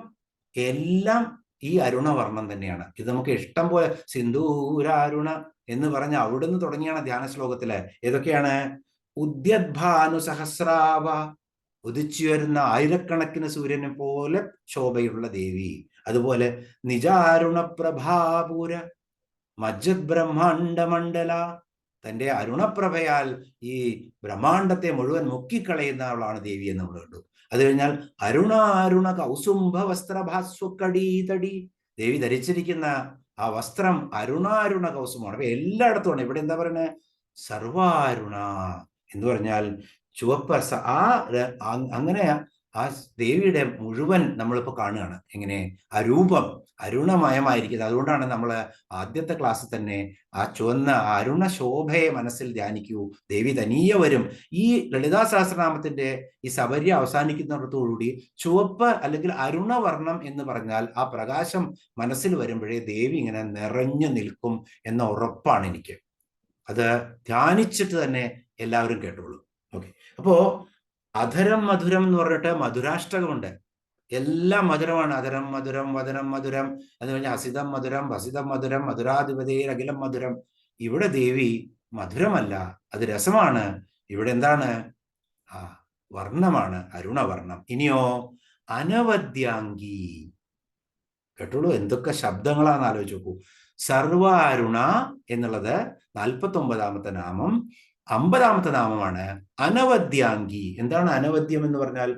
എല്ലാം ഈ അരുണവർണ്ണം തന്നെയാണ്. ഇത് നമുക്ക് ഇഷ്ടം പോലെ സിന്ദൂരാരുണ എന്ന് പറഞ്ഞ അവിടുന്ന് തുടങ്ങിയാണ് ധ്യാന ശ്ലോകത്തില്. ഏതൊക്കെയാണ്? ഉദ്യദ്ഭാനു സഹസ്രാവ, ഉദിച്ചു വരുന്ന ആയിരക്കണക്കിന് സൂര്യനെ പോലെ ശോഭയുള്ള ദേവി. അതുപോലെ നിജാരുണ പ്രഭാപൂര മജ്ജത് ബ്രഹ്മാണ്ഡ മണ്ഡല, തൻ്റെ അരുണപ്രഭയാൽ ഈ ബ്രഹ്മാണ്ഡത്തെ മുഴുവൻ മുക്കിക്കളയുന്ന അവളാണ് ദേവി എന്ന് നമ്മൾ കണ്ടു. അത് കഴിഞ്ഞാൽ അരുണാരുണ കൗസുംഭ വസ്ത്രഭാസ്വക്കടീതടി, ദേവി ധരിച്ചിരിക്കുന്ന ആ വസ്ത്രം അരുണാരുണ കൗസുമാണ്. അപ്പൊ എല്ലായിടത്തുമാണ്. ഇവിടെ എന്താ പറയുന്നത്? സർവാരുണ എന്ന് പറഞ്ഞാൽ ചുവപ്പ്. അങ്ങനെ ആ ദേവിയുടെ മുഴുവൻ നമ്മളിപ്പോൾ കാണുകയാണ്. എങ്ങനെ ആ രൂപം അരുണമയമായിരിക്കുന്നത്. അതുകൊണ്ടാണ് നമ്മൾ ആദ്യത്തെ ക്ലാസ്സിൽ തന്നെ ആ ചുവന്ന അരുണ ശോഭയെ മനസ്സിൽ ധ്യാനിക്കൂ, ദേവി തനിയെ വരും. ഈ ലളിതാ സഹസ്രനാമത്തിന്റെ ഈ സബര്യ അവസാനിക്കുന്നിടത്തോടുകൂടി ചുവപ്പ് അല്ലെങ്കിൽ അരുണവർണ്ണം എന്ന് പറഞ്ഞാൽ ആ പ്രകാശം മനസ്സിൽ വരുമ്പോഴേ ദേവി ഇങ്ങനെ നിറഞ്ഞു നിൽക്കും എന്ന ഉറപ്പാണ് എനിക്ക്. അത് ധ്യാനിച്ചിട്ട് തന്നെ എല്ലാവരും കേട്ടോളൂ. ഓക്കെ. അപ്പോ അധരം മധുരം എന്ന് പറഞ്ഞിട്ട് മധുരാഷ്ടകമുണ്ട്. എല്ലാം മധുരമാണ്. അധരം മധുരം, വദനം മധുരം എന്ന് പറഞ്ഞാൽ അസിതം മധുരം, വസിതം മധുരം, മധുരാധിപതേർ അഖിലം മധുരം. ഇവിടെ ദേവി മധുരമല്ല, അത് രസമാണ്. ഇവിടെ എന്താണ്? ആ വർണ്ണമാണ്, അരുണവർണ്ണം. ഇനിയോ അനവദ്യാംഗി. കേട്ടോളൂ, എന്തൊക്കെ ശബ്ദങ്ങളാന്ന് ആലോചിച്ച് നോക്കൂ. സർവ അരുണ എന്നുള്ളത് 49ാമത്തെ നാമം. 50-ാമത്തെ നാമമാണ് അനവദ്യാംഗി. എന്താണ് അനവദ്യം എന്ന് പറഞ്ഞാൽ?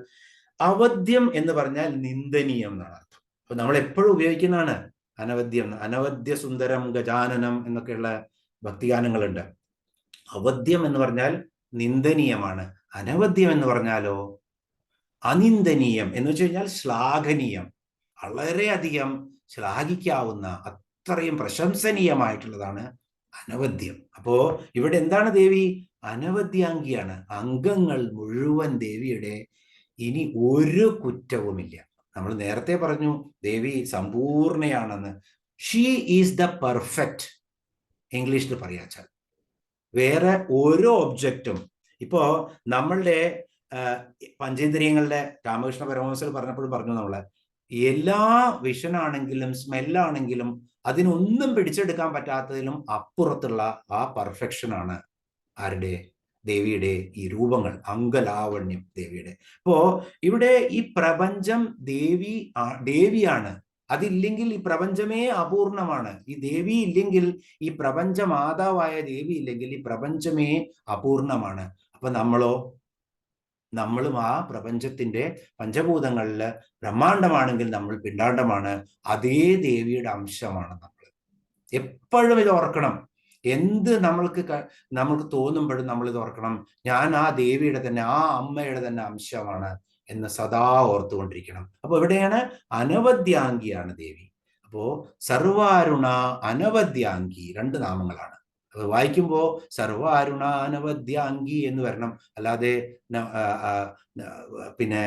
അവദ്യം എന്ന് പറഞ്ഞാൽ നിന്ദനീയം എന്നാണ് അർത്ഥം. അപ്പൊ നമ്മൾ എപ്പോഴും ഉപയോഗിക്കുന്നതാണ് അനവദ്യം. അനവദ്യ സുന്ദരം ഗജാനനം എന്നൊക്കെയുള്ള ഭക്തിഗാനങ്ങളുണ്ട്. അവദ്യം എന്ന് പറഞ്ഞാൽ നിന്ദനീയമാണ്. അനവദ്യം എന്ന് പറഞ്ഞാലോ അനിന്ദനീയം, എന്ന് വെച്ച് കഴിഞ്ഞാൽ ശ്ലാഘനീയം, വളരെയധികം ശ്ലാഘിക്കാവുന്ന, അത്രയും പ്രശംസനീയമായിട്ടുള്ളതാണ് അനവദ്യം. അപ്പോ ഇവിടെ എന്താണ് ദേവി? അനവദ്യാംഗിയാണ്. അംഗങ്ങൾ മുഴുവൻ ദേവിയുടെ, ഇനി ഒരു കുറ്റവുമില്ല. നമ്മൾ നേരത്തെ പറഞ്ഞു ദേവി സമ്പൂർണയാണെന്ന്. ഷീ ഈസ് ദ പെർഫെക്റ്റ്, ഇംഗ്ലീഷിൽ പറയാച്ചാൽ. വേറെ ഓരോ ഒബ്ജക്റ്റും, ഇപ്പോ നമ്മളുടെ പഞ്ചേന്ദ്രിയങ്ങളുടെ രാമകൃഷ്ണ പരമഹംസർ പറഞ്ഞപ്പോഴും പറഞ്ഞു, നമ്മളെ എല്ലാ വിഷനാണെങ്കിലും സ്മെല്ലാണെങ്കിലും അതിനൊന്നും പിടിച്ചെടുക്കാൻ പറ്റാത്തതിലും അപ്പുറത്തുള്ള ആ പെർഫെക്ഷനാണ് ആരുടെ? ദേവിയുടെ ഈ രൂപങ്ങൾ, അംഗലാവണ്യം ദേവിയുടെ. അപ്പോ ഇവിടെ ഈ പ്രപഞ്ചം ദേവിയാണ്. അതില്ലെങ്കിൽ ഈ പ്രപഞ്ചമേ അപൂർണമാണ്. ഈ ദേവി ഇല്ലെങ്കിൽ, ഈ പ്രപഞ്ച മാതാവായ ദേവി ഇല്ലെങ്കിൽ ഈ പ്രപഞ്ചമേ അപൂർണമാണ്. അപ്പൊ നമ്മളും ആ പ്രപഞ്ചത്തിന്റെ പഞ്ചഭൂതങ്ങളില് ബ്രഹ്മാണ്ടമാണെങ്കിൽ നമ്മൾ പിണ്ടാണ്ടമാണ്. അതേ ദേവിയുടെ അംശമാണ് നമ്മൾ. എപ്പോഴും ഇത് ഓർക്കണം. എന്ത് നമ്മൾക്ക് തോന്നുമ്പോഴും നമ്മൾ ഇത് ഓർക്കണം. ഞാൻ ആ ദേവിയുടെ തന്നെ, ആ അമ്മയുടെ തന്നെ അംശമാണ് എന്ന് സദാ ഓർത്തുകൊണ്ടിരിക്കണം. അപ്പൊ എവിടെയാണ്? അനവദ്യാംഗിയാണ് ദേവി. അപ്പോ സർവാരുണ അനവദ്യാംഗി, 2 നാമങ്ങളാണ്. അത് വായിക്കുമ്പോ സർവാരുണ അനവദ്യാംഗി എന്ന് വരണം. അല്ലാതെ പിന്നെ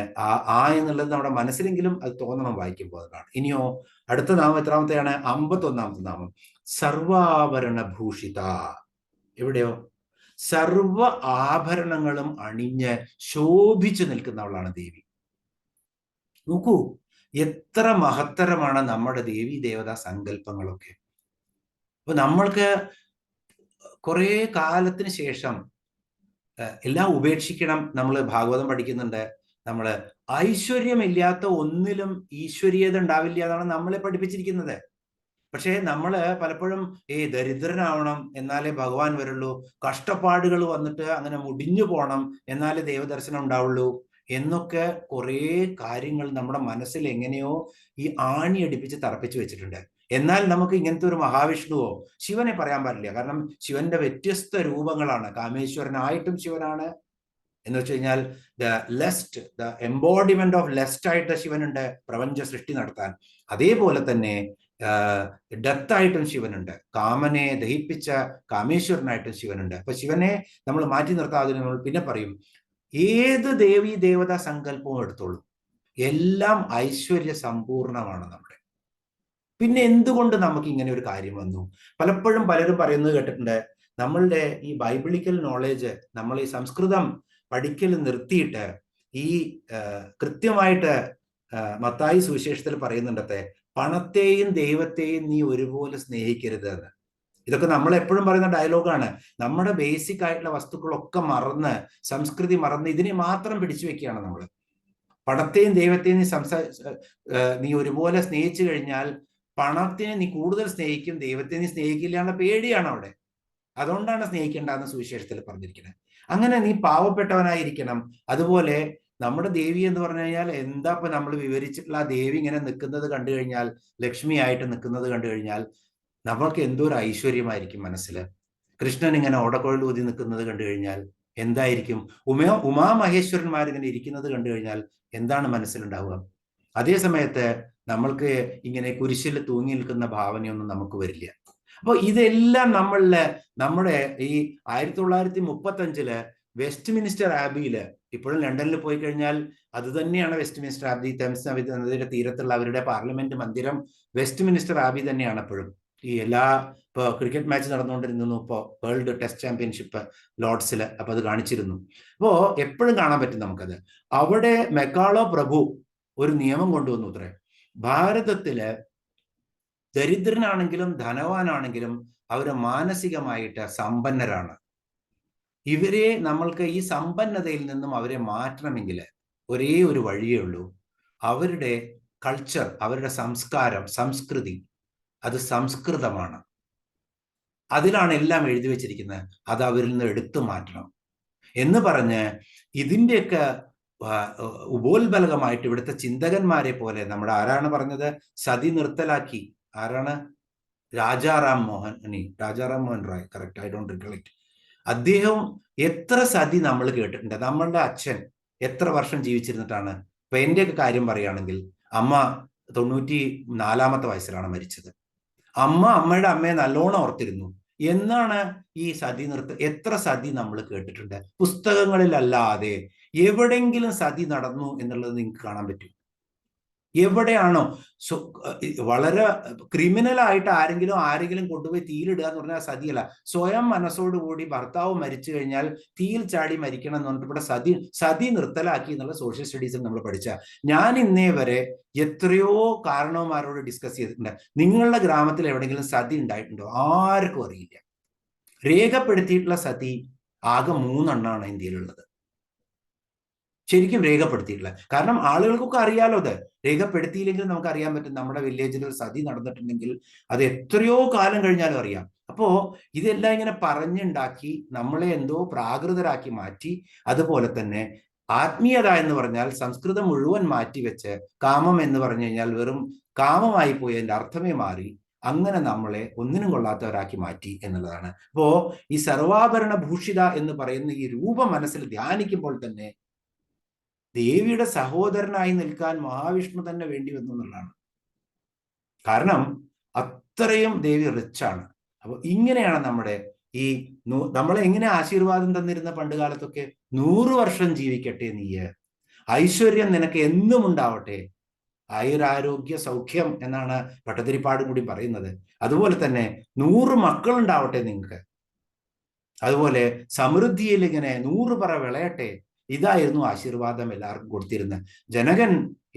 ആ എന്നുള്ളത് നമ്മുടെ മനസ്സിലെങ്കിലും അത് തോന്നണം വായിക്കുമ്പോൾ. അതാണ്. ഇനിയോ അടുത്ത നാമം എത്രാമത്തെയാണ്? 51-ാമത്തെ നാമം സർവാഭരണ ഭൂഷിത. എവിടെയോ സർവ ആഭരണങ്ങളും അണിഞ്ഞ് ശോഭിച്ചു നിൽക്കുന്നവളാണ് ദേവി. നോക്കൂ, എത്ര മഹത്തരമാണ് നമ്മുടെ ദേവി ദേവതാ സങ്കല്പങ്ങളൊക്കെ. അപ്പൊ നമ്മൾക്ക് കുറെ കാലത്തിന് ശേഷം എല്ലാം ഉപേക്ഷിക്കണം. നമ്മൾ ഭാഗവതം പഠിക്കുന്നുണ്ട്. നമ്മൾ ഐശ്വര്യമില്ലാത്ത ഒന്നിലും ഈശ്വരീയത ഉണ്ടാവില്ല എന്നാണ് നമ്മളെ പഠിപ്പിച്ചിരിക്കുന്നത്. പക്ഷേ നമ്മൾ പലപ്പോഴും ദരിദ്രനാവണം എന്നാലേ ഭഗവാൻ വരുള്ളൂ, കഷ്ടപ്പാടുകൾ വന്നിട്ട് അങ്ങനെ മുടിഞ്ഞു പോകണം എന്നാലേ ദൈവദർശനം ഉണ്ടാവുള്ളൂ എന്നൊക്കെ കുറേ കാര്യങ്ങൾ നമ്മുടെ മനസ്സിൽ എങ്ങനെയോ ഈ ആണി അടിപ്പിച്ച് തറപ്പിച്ച് വെച്ചിട്ടുണ്ട്. എന്നാൽ നമുക്ക് ഇങ്ങനത്തെ ഒരു മഹാവിഷ്ണുവോ ശിവനെ പറയാൻ പാടില്ല. കാരണം ശിവന്റെ വ്യത്യസ്ത രൂപങ്ങളാണ്. കാമേശ്വരനായിട്ടും ശിവനാണ്. എന്ന് വെച്ച് കഴിഞ്ഞാൽ ദ എംബോഡിമെന്റ് ഓഫ് ലെസ്റ്റ് ആയിട്ട് ശിവനുണ്ട് പ്രപഞ്ച സൃഷ്ടി നടത്താൻ. അതേപോലെ തന്നെ ഡെത്തായിട്ടും ശിവനുണ്ട്. കാമനെ ദഹിപ്പിച്ച കാമേശ്വരനായിട്ടും ശിവനുണ്ട്. അപ്പൊ ശിവനെ നമ്മൾ മാറ്റി നിർത്താതെ നമ്മൾ പിന്നെ പറയും, ഏത് ദേവീ ദേവതാ സങ്കല്പവും എടുത്തോളൂ, എല്ലാം ഐശ്വര്യ സമ്പൂർണമാണ് നമ്മുടെ. പിന്നെ എന്തുകൊണ്ട് നമുക്ക് ഇങ്ങനെ ഒരു കാര്യം വന്നു? പലപ്പോഴും പലരും പറയുന്നത് കേട്ടിട്ടുണ്ട്, നമ്മളുടെ ഈ ബൈബിളിക്കൽ നോളേജ്, നമ്മൾ ഈ സംസ്കൃതം പഠിക്കൽ നിർത്തിയിട്ട് ഈ കൃത്യമായിട്ട് മത്തായി സുവിശേഷത്തിൽ പറയുന്നുണ്ടത്തെ പണത്തെയും ദൈവത്തെയും നീ ഒരുപോലെ സ്നേഹിക്കരുത് എന്ന്. ഇതൊക്കെ നമ്മൾ എപ്പോഴും പറയുന്ന ഡയലോഗാണ്. നമ്മുടെ ബേസിക് ആയിട്ടുള്ള വസ്തുക്കളൊക്കെ മറന്ന്, സംസ്കൃതി മറന്ന് ഇതിനെ മാത്രം പിടിച്ചു വെക്കുകയാണ് നമ്മൾ. പണത്തെയും ദൈവത്തെയും നീ ഒരുപോലെ സ്നേഹിച്ചു കഴിഞ്ഞാൽ പണത്തിനെ നീ കൂടുതൽ സ്നേഹിക്കും, ദൈവത്തെ നീ സ്നേഹിക്കില്ല എന്നുള്ള പേടിയാണ് അവിടെ. അതുകൊണ്ടാണ് സ്നേഹിക്കേണ്ടെന്ന് സുവിശേഷത്തിൽ പറഞ്ഞിരിക്കുന്നത്. അങ്ങനെ നീ പാവപ്പെട്ടവനായിരിക്കണം. അതുപോലെ നമ്മുടെ ദേവി എന്ന് പറഞ്ഞു കഴിഞ്ഞാൽ എന്താ ഇപ്പൊ നമ്മൾ വിവരിച്ചിട്ടുള്ള ആ ദേവി ഇങ്ങനെ നിൽക്കുന്നത് കണ്ടു കഴിഞ്ഞാൽ, ലക്ഷ്മി ആയിട്ട് നിൽക്കുന്നത് കണ്ടു കഴിഞ്ഞാൽ നമ്മൾക്ക് എന്തോ ഒരു ഐശ്വര്യമായിരിക്കും മനസ്സിൽ. കൃഷ്ണൻ ഇങ്ങനെ ഓടക്കുഴൽ ഊതി നിൽക്കുന്നത് കണ്ടു കഴിഞ്ഞാൽ എന്തായിരിക്കും? ഉമാമഹേശ്വരന്മാരിങ്ങനെ ഇരിക്കുന്നത് കണ്ടു കഴിഞ്ഞാൽ എന്താണ് മനസ്സിലുണ്ടാവുക? അതേ സമയത്ത് നമ്മൾക്ക് ഇങ്ങനെ കുരിശിൽ തൂങ്ങി നിൽക്കുന്ന ഭാവനയൊന്നും നമുക്ക് വരില്ല. അപ്പോൾ ഇതെല്ലാം നമ്മുടെ ഈ 1935 വെസ്റ്റ് മിനിസ്റ്റർ ആബിയില്, ഇപ്പോഴും ലണ്ടനിൽ പോയി കഴിഞ്ഞാൽ അത് തന്നെയാണ് വെസ്റ്റ് മിനിസ്റ്റർ ആബി. തെംസ് നദിയുടെ തീരത്തുള്ള അവരുടെ പാർലമെന്റ് മന്ദിരം വെസ്റ്റ് മിനിസ്റ്റർ ആബി തന്നെയാണ് എപ്പോഴും. ഈ ഇപ്പോൾ ക്രിക്കറ്റ് മാച്ച് നടന്നുകൊണ്ടിരുന്നു, ഇപ്പോൾ വേൾഡ് ടെസ്റ്റ് ചാമ്പ്യൻഷിപ്പ് ലോർഡ്സിൽ, അപ്പൊ അത് കാണിച്ചിരുന്നു. അപ്പോ എപ്പോഴും കാണാൻ പറ്റും നമുക്കത്. അവിടെ മെക്കാളോ പ്രഭു ഒരു നിയമം കൊണ്ടുവന്നു അത്രേ, ഭാരതത്തില് ദരിദ്രനാണെങ്കിലും ധനവാനാണെങ്കിലും അവര് മാനസികമായിട്ട് സമ്പന്നരാണ്. ഇവരെ നമ്മൾക്ക് ഈ സമ്പന്നതയിൽ നിന്നും അവരെ മാറ്റണമെങ്കിൽ ഒരേ ഒരു വഴിയേ ഉള്ളൂ. അവരുടെ കൾച്ചർ, അവരുടെ സംസ്കാരം, സംസ്കൃതി അത് സംസ്കൃതമാണ്. അതിലാണ് എല്ലാം എഴുതി വെച്ചിരിക്കുന്നത്. അത് അവരിൽ നിന്ന് എടുത്തു മാറ്റണം എന്ന് പറഞ്ഞ് ഇതിൻ്റെയൊക്കെ ഉപോത്ബലകമായിട്ട് ഇവിടുത്തെ ചിന്തകന്മാരെ പോലെ നമ്മുടെ ആരാണ് പറഞ്ഞത് സതി നിർത്തലാക്കി? ആരാണ്? Rajaram Mohan Roy, correct, I don't recollect. അദ്ദേഹം എത്ര സതി നമ്മൾ കേട്ടിട്ടുണ്ട്. നമ്മളുടെ അച്ഛൻ എത്ര വർഷം ജീവിച്ചിരുന്നിട്ടാണ്? ഇപ്പൊ എന്റെയൊക്കെ കാര്യം പറയുകയാണെങ്കിൽ അമ്മ 94 വയസ്സിലാണ് മരിച്ചത്. അമ്മയുടെ അമ്മയെ നല്ലോണം ഓർത്തിരുന്നു. എന്നാണ് ഈ സതി എത്ര സതി നമ്മൾ കേട്ടിട്ടുണ്ട്? പുസ്തകങ്ങളിലല്ലാതെ എവിടെങ്കിലും സതി നടന്നു എന്നുള്ളത് നിങ്ങൾക്ക് കാണാൻ പറ്റും? എവിടെയാണോ വളരെ ക്രിമിനൽ ആയിട്ട് ആരെങ്കിലും കൊണ്ടുപോയി തീയിലിടുക എന്ന് പറഞ്ഞാൽ സതിയല്ല. സ്വയം മനസ്സോടുകൂടി ഭർത്താവ് മരിച്ചു കഴിഞ്ഞാൽ തീയിൽ ചാടി മരിക്കണം എന്ന് പറഞ്ഞിട്ട് ഇവിടെ സതി നിർത്തലാക്കി എന്നുള്ള സോഷ്യൽ സ്റ്റഡീസിൽ നമ്മൾ പഠിച്ച. ഞാൻ ഇന്നേ വരെ എത്രയോ കാരണവന്മാരോട് ഡിസ്കസ് ചെയ്തിട്ടുണ്ട്. നിങ്ങളുടെ ഗ്രാമത്തിൽ എവിടെയെങ്കിലും സതി ഉണ്ടായിട്ടുണ്ടോ? ആർക്കും അറിയില്ല. രേഖപ്പെടുത്തിയിട്ടുള്ള സതി ആകെ 3 എണ്ണമാണ് ഇന്ത്യയിലുള്ളത്. ശരിക്കും രേഖപ്പെടുത്തിയിട്ടില്ല. കാരണം ആളുകൾക്കൊക്കെ അറിയാലോ. അത് രേഖപ്പെടുത്തിയില്ലെങ്കിൽ നമുക്ക് അറിയാൻ പറ്റും. നമ്മുടെ വില്ലേജിൽ സതി നടന്നിട്ടുണ്ടെങ്കിൽ അത് എത്രയോ കാലം കഴിഞ്ഞാലും അറിയാം. അപ്പോ ഇതെല്ലാം ഇങ്ങനെ പറഞ്ഞുണ്ടാക്കി നമ്മളെ എന്തോ പ്രാകൃതരാക്കി മാറ്റി. അതുപോലെ തന്നെ ആത്മീയത എന്ന് പറഞ്ഞാൽ സംസ്കൃതം മുഴുവൻ മാറ്റിവെച്ച് കാമം എന്ന് പറഞ്ഞു കഴിഞ്ഞാൽ വെറും കാമമായി പോയി, അതിന്റെ അർത്ഥമേ മാറി. അങ്ങനെ നമ്മളെ ഒന്നിനും കൊള്ളാത്തവരാക്കി മാറ്റി എന്നുള്ളതാണ്. അപ്പോ ഈ സർവാഭരണ ഭൂഷിത എന്ന് പറയുന്ന ഈ രൂപം മനസ്സിൽ ധ്യാനിക്കുമ്പോൾ തന്നെ ദേവിയുടെ സഹോദരനായി നിൽക്കാൻ മഹാവിഷ്ണു തന്നെ വേണ്ടി വന്നു എന്നുള്ളതാണ്. കാരണം അത്രയും ദേവി റിച്ചാണ്. അപ്പൊ ഇങ്ങനെയാണ് നമ്മുടെ ഈ നമ്മളെ എങ്ങനെ ആശീർവാദം തന്നിരുന്ന പണ്ട് കാലത്തൊക്കെ? 100 വർഷം ജീവിക്കട്ടെ നീ, ഐശ്വര്യം നിനക്ക് എന്നും ഉണ്ടാവട്ടെ, ആയുരാരോഗ്യ സൗഖ്യം എന്നാണ് ഭട്ടതിരിപ്പാടും കൂടി പറയുന്നത്. അതുപോലെ തന്നെ 100 മക്കളുണ്ടാവട്ടെ നിങ്ങൾക്ക്, അതുപോലെ സമൃദ്ധിയിൽ ഇങ്ങനെ 100 പറ വിളയട്ടെ. ഇതായിരുന്നു ആശീർവാദം എല്ലാവർക്കും കൊടുത്തിരുന്നത്. ജനകൻ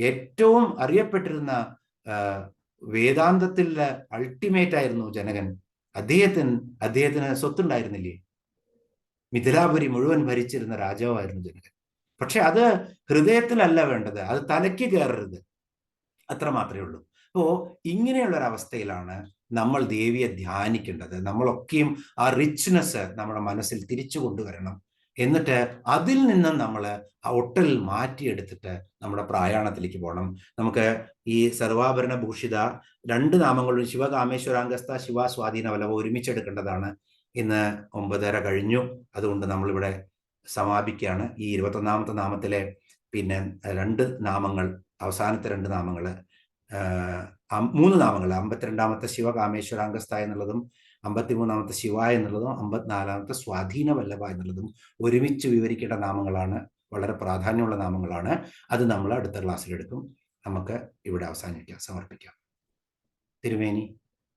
ഏറ്റവും അറിയപ്പെട്ടിരുന്ന വേദാന്തത്തിലെ അൾട്ടിമേറ്റ് ആയിരുന്നു ജനകൻ. അദ്ദേഹത്തിന് സ്വത്തുണ്ടായിരുന്നില്ലേ? മിഥിലാപുരി മുഴുവൻ ഭരിച്ചിരുന്ന രാജാവായിരുന്നു ജനകൻ. പക്ഷെ അത് ഹൃദയത്തിലല്ല വേണ്ടത്, അത് തലയ്ക്ക് കയറരുത്, അത്ര മാത്രമേ ഉള്ളൂ. അപ്പോ ഇങ്ങനെയുള്ളൊരവസ്ഥയിലാണ് നമ്മൾ ദേവിയെ ധ്യാനിക്കേണ്ടത്. നമ്മളൊക്കെയും ആ റിച്ച്നെസ് നമ്മുടെ മനസ്സിൽ തിരിച്ചു കൊണ്ടുവരണം. എന്നിട്ട് അതിൽ നിന്നും നമ്മൾ ആ ഒട്ടൽ മാറ്റിയെടുത്തിട്ട് നമ്മുടെ പ്രയാണത്തിലേക്ക് പോകണം. നമുക്ക് ഈ സർവാഭരണ ഭൂഷിത 2 നാമങ്ങളും ശിവകാമേശ്വരാംഗസ്ത ശിവ സ്വാധീനവല്ലഭ ഒരുമിച്ചെടുക്കേണ്ടതാണ്. ഇന്ന് 9:30 കഴിഞ്ഞു. അതുകൊണ്ട് നമ്മളിവിടെ സമാപിക്കുകയാണ്. ഈ 21ാമത്തെ നാമത്തിലെ പിന്നെ 2 നാമങ്ങൾ, അവസാനത്തെ 2 നാമങ്ങൾ, 3 നാമങ്ങൾ, 52ാമത്തെ ശിവകാമേശ്വരാംഗസ്ത എന്നുള്ളതും 53ാമത്തെ ശിവ എന്നുള്ളതും 54ാമത്തെ സ്വാധീനവല്ലഭ എന്നുള്ളതും ഒരുമിച്ച് വിവരിക്കേണ്ട നാമങ്ങളാണ്. വളരെ പ്രാധാന്യമുള്ള നാമങ്ങളാണ്. അത് നമ്മൾ അടുത്ത ക്ലാസ്സിലെടുക്കും. നമുക്ക് ഇവിടെ അവസാനിപ്പിക്കാം, സമർപ്പിക്കാം. തിരുമേനി.